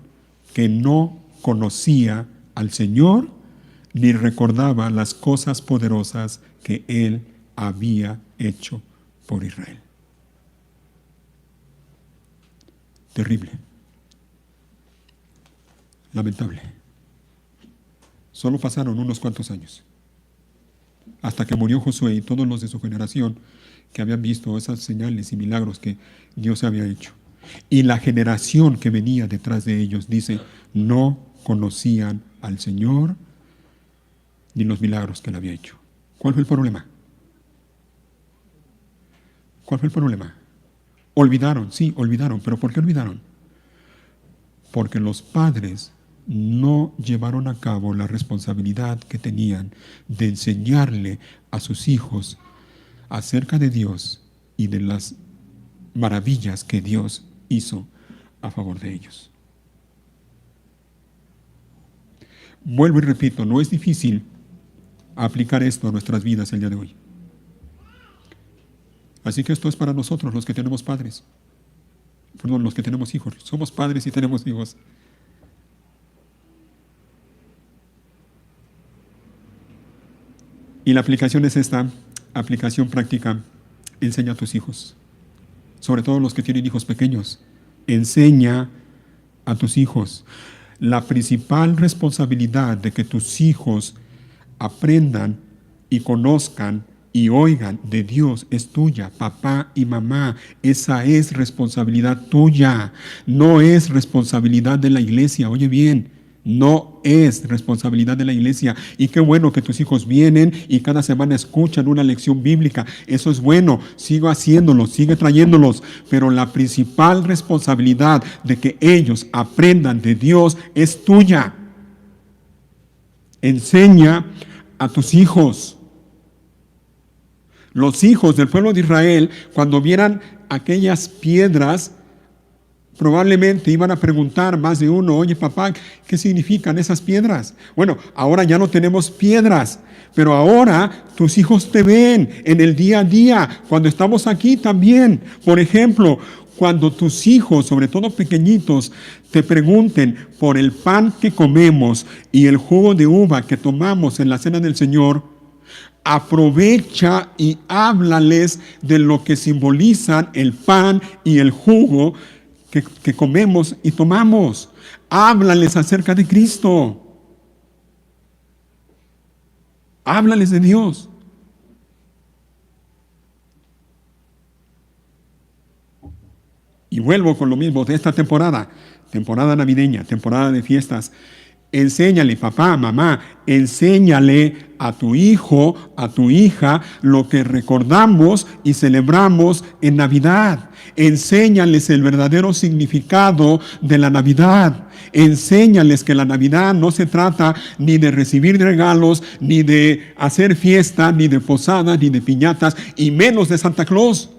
que no conocía al Señor ni recordaba las cosas poderosas que Él había hecho por Israel. Terrible. Lamentable. Solo pasaron unos cuantos años hasta que murió Josué y todos los de su generación que habían visto esas señales y milagros que Dios había hecho. Y la generación que venía detrás de ellos, dice, no conocían al Señor ni los milagros que Él había hecho. ¿Cuál fue el problema? ¿Cuál fue el problema? Olvidaron, sí, olvidaron. ¿Pero por qué olvidaron? Porque los padres no llevaron a cabo la responsabilidad que tenían de enseñarle a sus hijos acerca de Dios y de las maravillas que Dios hizo a favor de ellos. Vuelvo y repito, no es difícil aplicar esto a nuestras vidas el día de hoy. Así que esto es para nosotros, los que tenemos padres. Perdón, los que tenemos hijos. Somos padres y tenemos hijos. Y la aplicación es esta, aplicación práctica. Enseña a tus hijos. Sobre todo los que tienen hijos pequeños. Enseña a tus hijos. La principal responsabilidad de que tus hijos aprendan y conozcan y oigan de Dios es tuya, papá y mamá. Esa es responsabilidad tuya. No es responsabilidad de la iglesia. Oye bien, no es responsabilidad de la iglesia. Y qué bueno que tus hijos vienen y cada semana escuchan una lección bíblica. Eso es bueno. Sigo haciéndolo, sigue trayéndolos. Pero la principal responsabilidad de que ellos aprendan de Dios es tuya. Enseña a tus hijos. Los hijos del pueblo de Israel, cuando vieran aquellas piedras, probablemente iban a preguntar más de uno: oye papá, ¿qué significan esas piedras? Bueno, ahora ya no tenemos piedras, pero ahora tus hijos te ven en el día a día, cuando estamos aquí también. Por ejemplo, cuando tus hijos, sobre todo pequeñitos, te pregunten por el pan que comemos y el jugo de uva que tomamos en la cena del Señor, aprovecha y háblales de lo que simbolizan el pan y el jugo que comemos y tomamos. Háblales acerca de Cristo. Háblales de Dios. Y vuelvo con lo mismo de esta temporada navideña, temporada de fiestas. Enséñale, papá, mamá, enséñale a tu hijo, a tu hija, lo que recordamos y celebramos en Navidad. Enséñales el verdadero significado de la Navidad. Enséñales que la Navidad no se trata ni de recibir regalos, ni de hacer fiesta, ni de posadas, ni de piñatas, y menos de Santa Claus.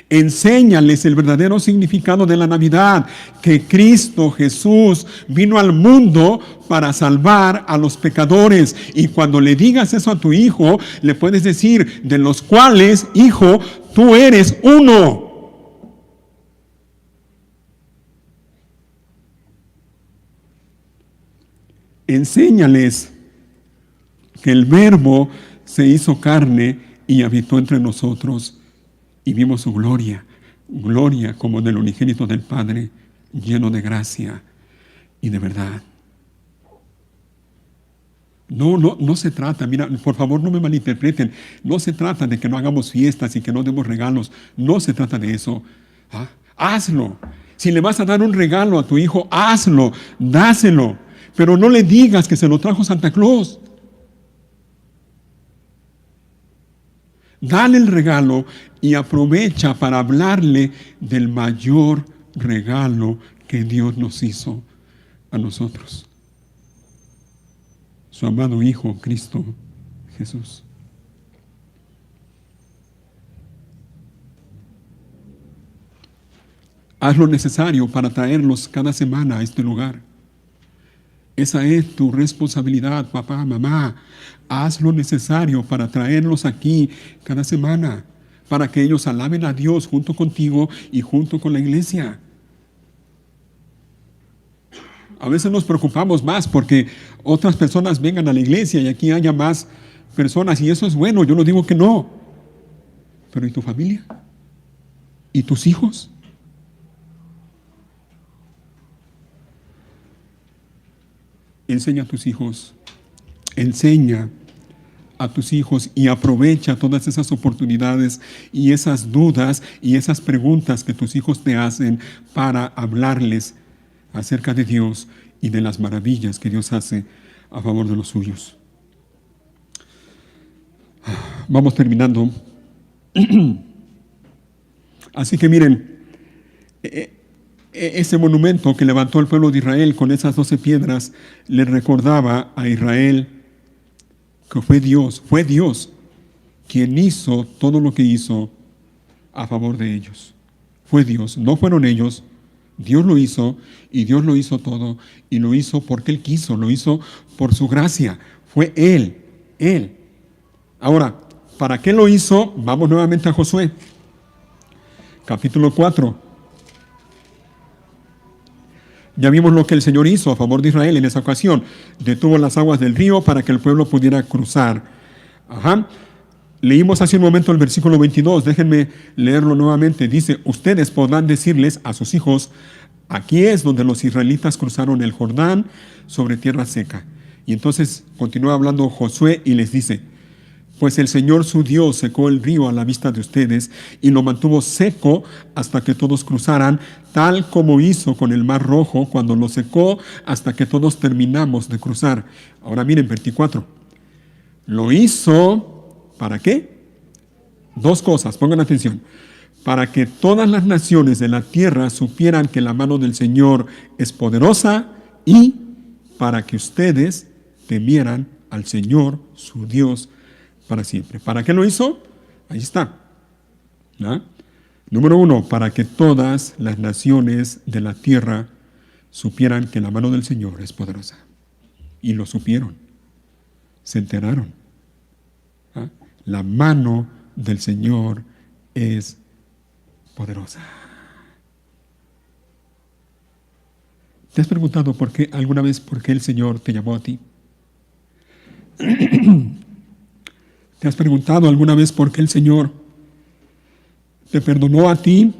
Enséñales el verdadero significado de la Navidad, que Cristo Jesús vino al mundo para salvar a los pecadores. Y cuando le digas eso a tu hijo, le puedes decir, de los cuales, hijo, tú eres uno. Enséñales que el Verbo se hizo carne y habitó entre nosotros. Y vimos su gloria, gloria como del unigénito del Padre, lleno de gracia y de verdad. No se trata, mira, por favor no me malinterpreten, no se trata de que no hagamos fiestas y que no demos regalos, no se trata de eso. ¿Ah? Hazlo. Si le vas a dar un regalo a tu hijo, hazlo, dáselo, pero no le digas que se lo trajo Santa Claus. Dale el regalo y aprovecha para hablarle del mayor regalo que Dios nos hizo a nosotros. Su amado Hijo, Cristo Jesús. Haz lo necesario para traerlos cada semana a este lugar. Esa es tu responsabilidad, papá, mamá. Haz lo necesario para traerlos aquí cada semana, para que ellos alaben a Dios junto contigo y junto con la iglesia. A veces nos preocupamos más porque otras personas vengan a la iglesia y aquí haya más personas, y eso es bueno, yo no digo que no. Pero ¿y tu familia? ¿Y tus hijos? Enseña a tus hijos, enseña a tus hijos y aprovecha todas esas oportunidades y esas dudas y esas preguntas que tus hijos te hacen para hablarles acerca de Dios y de las maravillas que Dios hace a favor de los suyos. Vamos terminando. Así que miren, ese monumento que levantó el pueblo de Israel con esas 12 piedras le recordaba a Israel que fue Dios quien hizo todo lo que hizo a favor de ellos. Fue Dios, no fueron ellos. Dios lo hizo, y Dios lo hizo todo, y lo hizo porque Él quiso, lo hizo por su gracia. Fue Él. Ahora, ¿para qué lo hizo? Vamos nuevamente a Josué, capítulo 4. Ya vimos lo que el Señor hizo a favor de Israel en esa ocasión. Detuvo las aguas del río para que el pueblo pudiera cruzar. Leímos hace un momento el versículo 22. Déjenme leerlo nuevamente. Dice, ustedes podrán decirles a sus hijos, aquí es donde los israelitas cruzaron el Jordán sobre tierra seca. Y entonces continúa hablando Josué y les dice, pues el Señor su Dios secó el río a la vista de ustedes y lo mantuvo seco hasta que todos cruzaran, tal como hizo con el Mar Rojo cuando lo secó hasta que todos terminamos de cruzar. Ahora miren, 24. Lo hizo, ¿para qué? Dos cosas, pongan atención. Para que todas las naciones de la tierra supieran que la mano del Señor es poderosa y para que ustedes temieran al Señor su Dios para siempre. ¿Para qué lo hizo? Ahí está. Número 1, para que todas las naciones de la tierra supieran que la mano del Señor es poderosa. Y lo supieron. Se enteraron. La mano del Señor es poderosa. ¿Te has preguntado alguna vez por qué el Señor te llamó a ti? ¿Te has preguntado alguna vez por qué el Señor te perdonó a ti,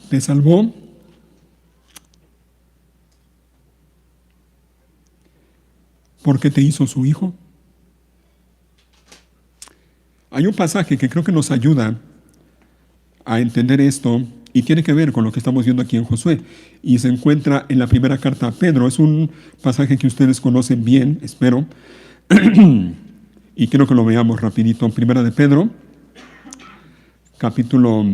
te salvó? ¿Por qué te hizo su hijo? Hay un pasaje que creo que nos ayuda a entender esto y tiene que ver con lo que estamos viendo aquí en Josué. Y se encuentra en la primera carta a Pedro. Es un pasaje que ustedes conocen bien, espero. Y quiero que lo veamos rapidito. Primera de Pedro, capítulo...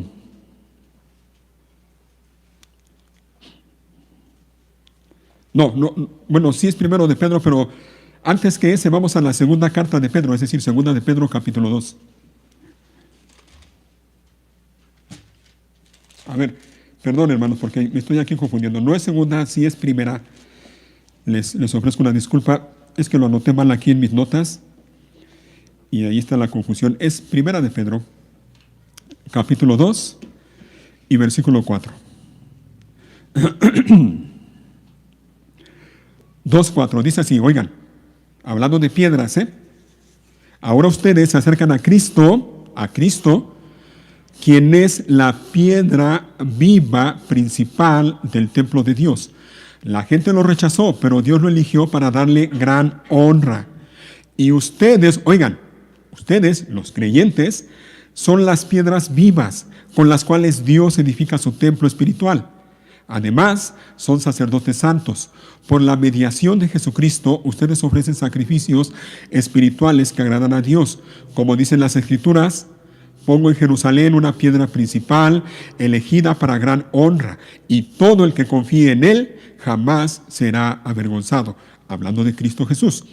Bueno, sí es primero de Pedro, pero antes que ese vamos a la segunda carta de Pedro, es decir, segunda de Pedro, capítulo 2. A ver, perdón hermanos, porque me estoy aquí confundiendo. No es segunda, sí es primera. Les ofrezco una disculpa. Es que lo anoté mal aquí en mis notas. Y ahí está la confusión. Es primera de Pedro, capítulo 2 y versículo 4. 2:4 dice así, oigan, hablando de piedras, ahora ustedes se acercan a Cristo, quien es la piedra viva principal del templo de Dios. La gente lo rechazó, pero Dios lo eligió para darle gran honra. Y ustedes, oigan, ustedes, los creyentes, son las piedras vivas con las cuales Dios edifica su templo espiritual. Además, son sacerdotes santos. Por la mediación de Jesucristo, ustedes ofrecen sacrificios espirituales que agradan a Dios. Como dicen las Escrituras, pongo en Jerusalén una piedra principal, elegida para gran honra, y todo el que confíe en él jamás será avergonzado. Hablando de Cristo Jesús.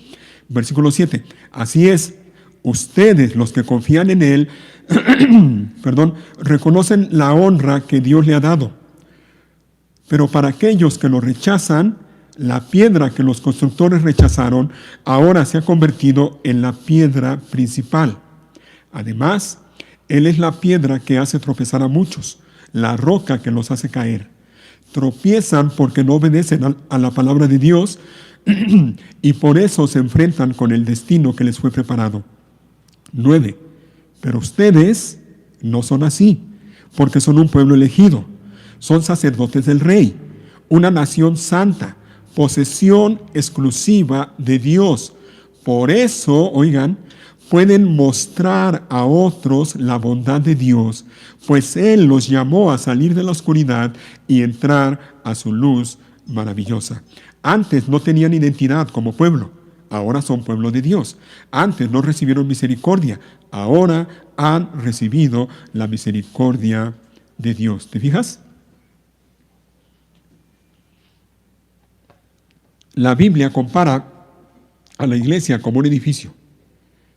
Versículo 7. Así es, ustedes, los que confían en él, reconocen la honra que Dios le ha dado. Pero para aquellos que lo rechazan, la piedra que los constructores rechazaron ahora se ha convertido en la piedra principal. Además, Él es la piedra que hace tropezar a muchos, la roca que los hace caer. Tropiezan porque no obedecen a la palabra de Dios y por eso se enfrentan con el destino que les fue preparado. 9. Pero ustedes no son así, porque son un pueblo elegido. Son sacerdotes del Rey, una nación santa, posesión exclusiva de Dios. Por eso, oigan, pueden mostrar a otros la bondad de Dios, pues Él los llamó a salir de la oscuridad y entrar a su luz maravillosa. Antes no tenían identidad como pueblo, ahora son pueblo de Dios. Antes no recibieron misericordia, ahora han recibido la misericordia de Dios. ¿Te fijas? La Biblia compara a la iglesia como un edificio.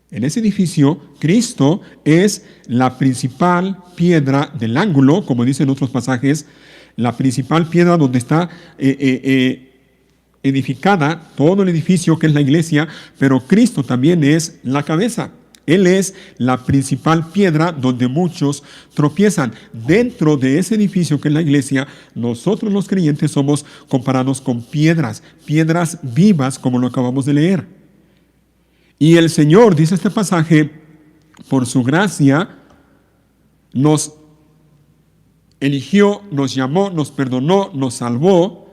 En ese edificio, Cristo es la principal piedra del ángulo, como dicen otros pasajes, la principal piedra donde está edificada todo el edificio que es la iglesia, pero Cristo también es la cabeza. Él es la principal piedra donde muchos tropiezan. Dentro de ese edificio que es la iglesia, nosotros los creyentes somos comparados con piedras vivas como lo acabamos de leer. Y el Señor, dice este pasaje, por su gracia, nos eligió, nos llamó, nos perdonó, nos salvó.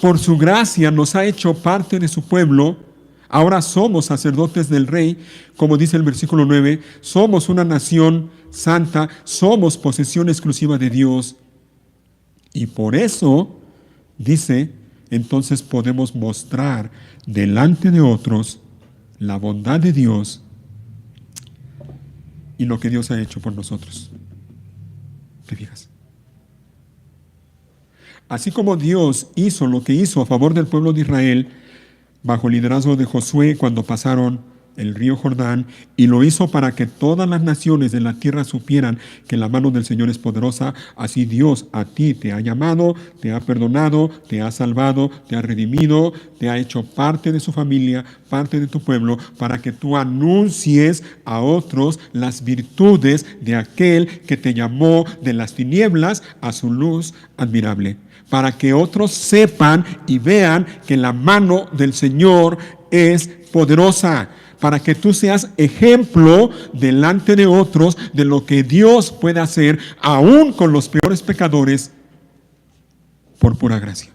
Por su gracia nos ha hecho parte de su pueblo. Ahora somos sacerdotes del Rey, como dice el versículo 9, somos una nación santa, somos posesión exclusiva de Dios. Y por eso, dice, entonces podemos mostrar delante de otros la bondad de Dios y lo que Dios ha hecho por nosotros. ¿Te fijas? Así como Dios hizo lo que hizo a favor del pueblo de Israel, bajo el liderazgo de Josué cuando pasaron el río Jordán, y lo hizo para que todas las naciones de la tierra supieran que la mano del Señor es poderosa. Así Dios a ti te ha llamado, te ha perdonado, te ha salvado, te ha redimido, te ha hecho parte de su familia, parte de tu pueblo, para que tú anuncies a otros las virtudes de aquel que te llamó de las tinieblas a su luz admirable, para que otros sepan y vean que la mano del Señor es poderosa, para que tú seas ejemplo delante de otros de lo que Dios puede hacer aún con los peores pecadores por pura gracia.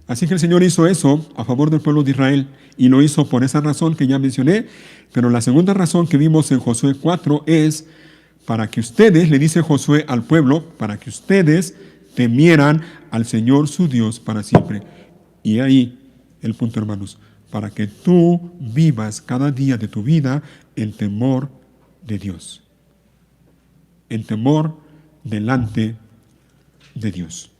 Así que el Señor hizo eso a favor del pueblo de Israel y lo hizo por esa razón que ya mencioné. Pero la segunda razón que vimos en Josué 4 es para que ustedes, le dice Josué al pueblo, para que ustedes temieran al Señor su Dios para siempre. Y ahí el punto, hermanos, para que tú vivas cada día de tu vida en temor de Dios, en temor delante de Dios.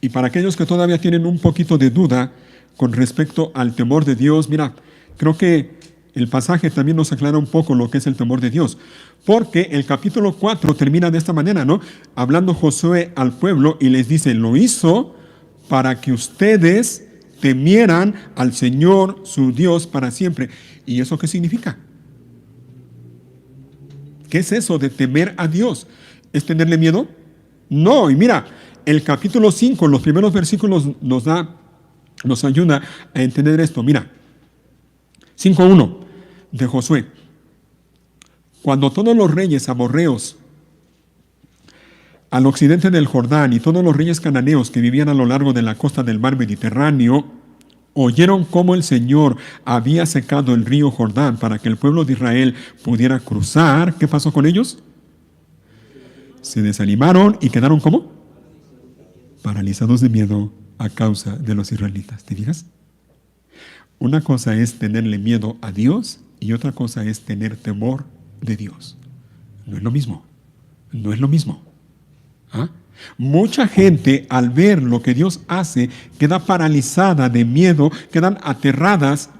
Y para aquellos que todavía tienen un poquito de duda con respecto al temor de Dios, mira, creo que el pasaje también nos aclara un poco lo que es el temor de Dios. Porque el capítulo 4 termina de esta manera, ¿no? Hablando Josué al pueblo y les dice, lo hizo para que ustedes temieran al Señor su Dios para siempre. ¿Y eso qué significa? ¿Qué es eso de temer a Dios? ¿Es tenerle miedo? No, y mira, el capítulo 5, los primeros versículos nos ayuda a entender esto. Mira, 5:1 de Josué. Cuando todos los reyes amorreos al occidente del Jordán y todos los reyes cananeos que vivían a lo largo de la costa del mar Mediterráneo oyeron cómo el Señor había secado el río Jordán para que el pueblo de Israel pudiera cruzar, ¿qué pasó con ellos? Se desanimaron y quedaron ¿cómo? Paralizados de miedo a causa de los israelitas. ¿Te fijas? Una cosa es tenerle miedo a Dios y otra cosa es tener temor de Dios. No es lo mismo. No es lo mismo. ¿Ah? Mucha gente al ver lo que Dios hace queda paralizada de miedo, quedan aterradas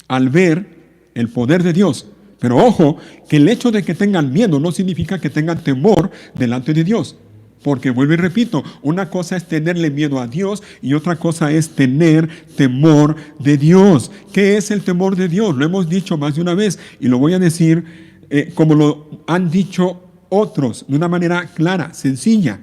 al ver el poder de Dios. Pero ojo, que el hecho de que tengan miedo no significa que tengan temor delante de Dios. Porque vuelvo y repito, una cosa es tenerle miedo a Dios y otra cosa es tener temor de Dios. ¿Qué es el temor de Dios? Lo hemos dicho más de una vez y lo voy a decir como lo han dicho otros, de una manera clara, sencilla.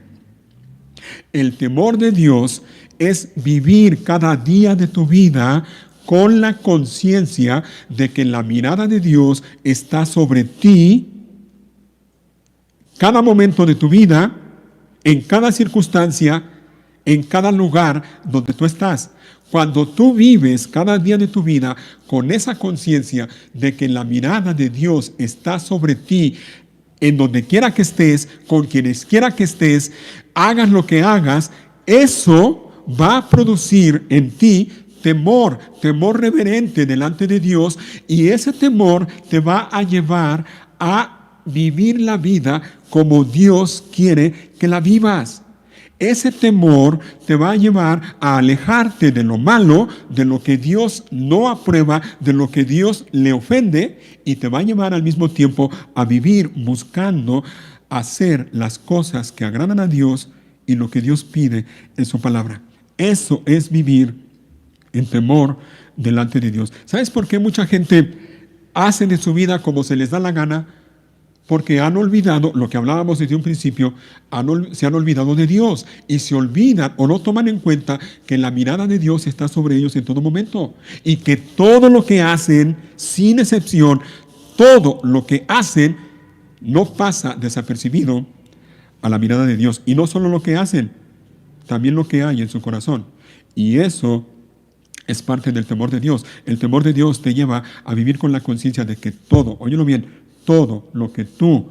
El temor de Dios es vivir cada día de tu vida con la conciencia de que la mirada de Dios está sobre ti cada momento de tu vida, en cada circunstancia, en cada lugar donde tú estás. Cuando tú vives cada día de tu vida con esa conciencia de que la mirada de Dios está sobre ti, en donde quiera que estés, con quienes quiera que estés, hagas lo que hagas, eso va a producir en ti temor reverente delante de Dios, y ese temor te va a llevar a vivir la vida como Dios quiere que la vivas. Ese temor te va a llevar a alejarte de lo malo, de lo que Dios no aprueba, de lo que Dios le ofende, y te va a llevar al mismo tiempo a vivir buscando hacer las cosas que agradan a Dios y lo que Dios pide en su palabra. Eso es vivir en temor delante de Dios. ¿Sabes por qué mucha gente hace de su vida como se les da la gana? Porque han olvidado lo que hablábamos desde un principio, se han olvidado de Dios y se olvidan o no toman en cuenta que la mirada de Dios está sobre ellos en todo momento y que todo lo que hacen, sin excepción, todo lo que hacen no pasa desapercibido a la mirada de Dios. Y no solo lo que hacen, también lo que hay en su corazón. Y eso es parte del temor de Dios. El temor de Dios te lleva a vivir con la conciencia de que todo, óyelo bien, todo lo que tú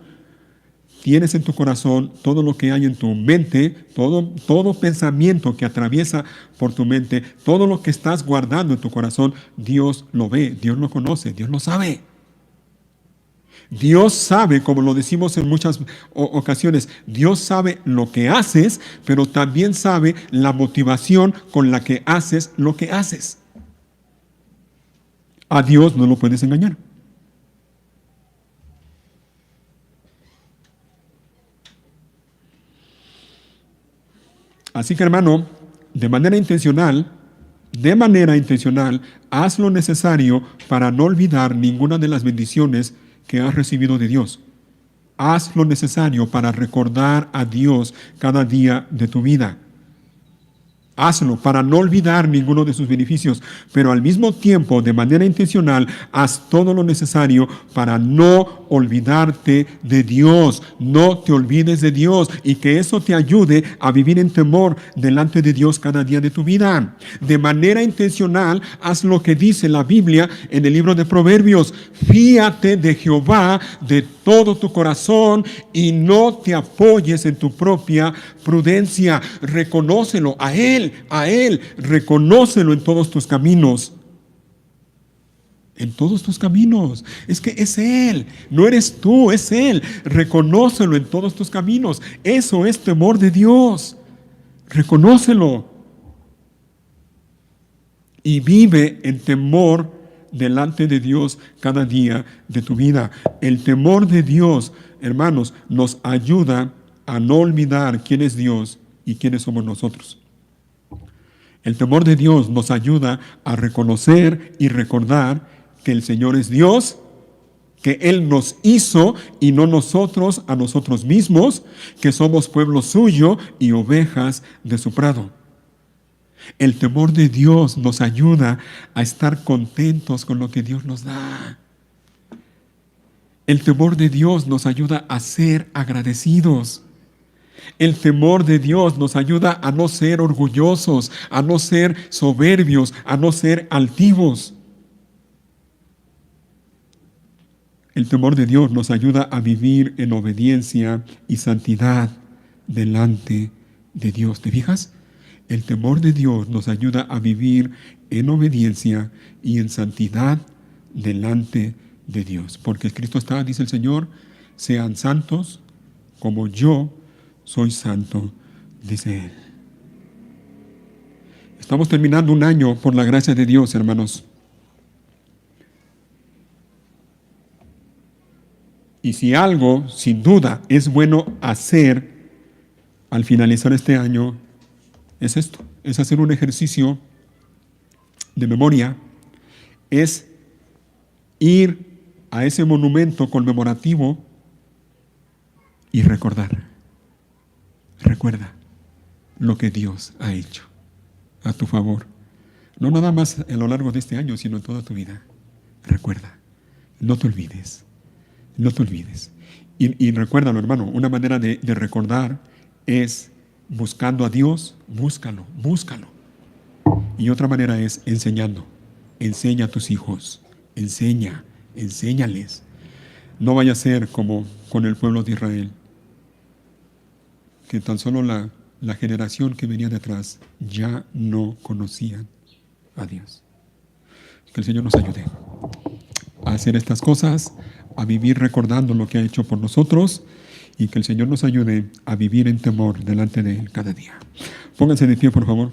tienes en tu corazón, todo lo que hay en tu mente, todo pensamiento que atraviesa por tu mente, todo lo que estás guardando en tu corazón, Dios lo ve, Dios lo conoce, Dios lo sabe. Dios sabe, como lo decimos en muchas ocasiones, Dios sabe lo que haces, pero también sabe la motivación con la que haces lo que haces. A Dios no lo puedes engañar. Así que, hermano, de manera intencional, haz lo necesario para no olvidar ninguna de las bendiciones que has recibido de Dios. Haz lo necesario para recordar a Dios cada día de tu vida. Hazlo para no olvidar ninguno de sus beneficios, pero al mismo tiempo, de manera intencional, haz todo lo necesario para no olvidarte de Dios. No te olvides de Dios y que eso te ayude a vivir en temor delante de Dios cada día de tu vida. De manera intencional, haz lo que dice la Biblia en el libro de Proverbios. Fíate de Jehová de todo tu corazón y no te apoyes en tu propia prudencia. Reconócelo a Él, reconócelo en todos tus caminos. En todos tus caminos. Es que es Él, no eres tú, es Él. Reconócelo en todos tus caminos. Eso es temor de Dios. Reconócelo. Y vive en temor delante de Dios cada día de tu vida. El temor de Dios, hermanos, nos ayuda a no olvidar quién es Dios y quiénes somos nosotros. El temor de Dios nos ayuda a reconocer y recordar que el Señor es Dios, que Él nos hizo y no nosotros a nosotros mismos, que somos pueblo suyo y ovejas de su prado. El temor de Dios nos ayuda a estar contentos con lo que Dios nos da. El temor de Dios nos ayuda a ser agradecidos. El temor de Dios nos ayuda a no ser orgullosos, a no ser soberbios, a no ser altivos. El temor de Dios nos ayuda a vivir en obediencia y santidad delante de Dios. ¿Te fijas? El temor de Dios nos ayuda a vivir en obediencia y en santidad delante de Dios. Porque Cristo está, dice el Señor, sean santos como yo soy santo, dice Él. Estamos terminando un año por la gracia de Dios, hermanos. Y si algo, sin duda, es bueno hacer al finalizar este año, es esto, es hacer un ejercicio de memoria, es ir a ese monumento conmemorativo y recordar. Recuerda lo que Dios ha hecho a tu favor. No nada más a lo largo de este año, sino en toda tu vida. Recuerda, no te olvides. No te olvides. Y recuérdalo, hermano, una manera de recordar es buscando a Dios, búscalo. Y otra manera es enseñando. Enseña a tus hijos, enséñales. No vaya a ser como con el pueblo de Israel, que tan solo la generación que venía detrás ya no conocían a Dios. Que el Señor nos ayude a hacer estas cosas, a vivir recordando lo que ha hecho por nosotros y que el Señor nos ayude a vivir en temor delante de Él cada día. Pónganse de pie, por favor.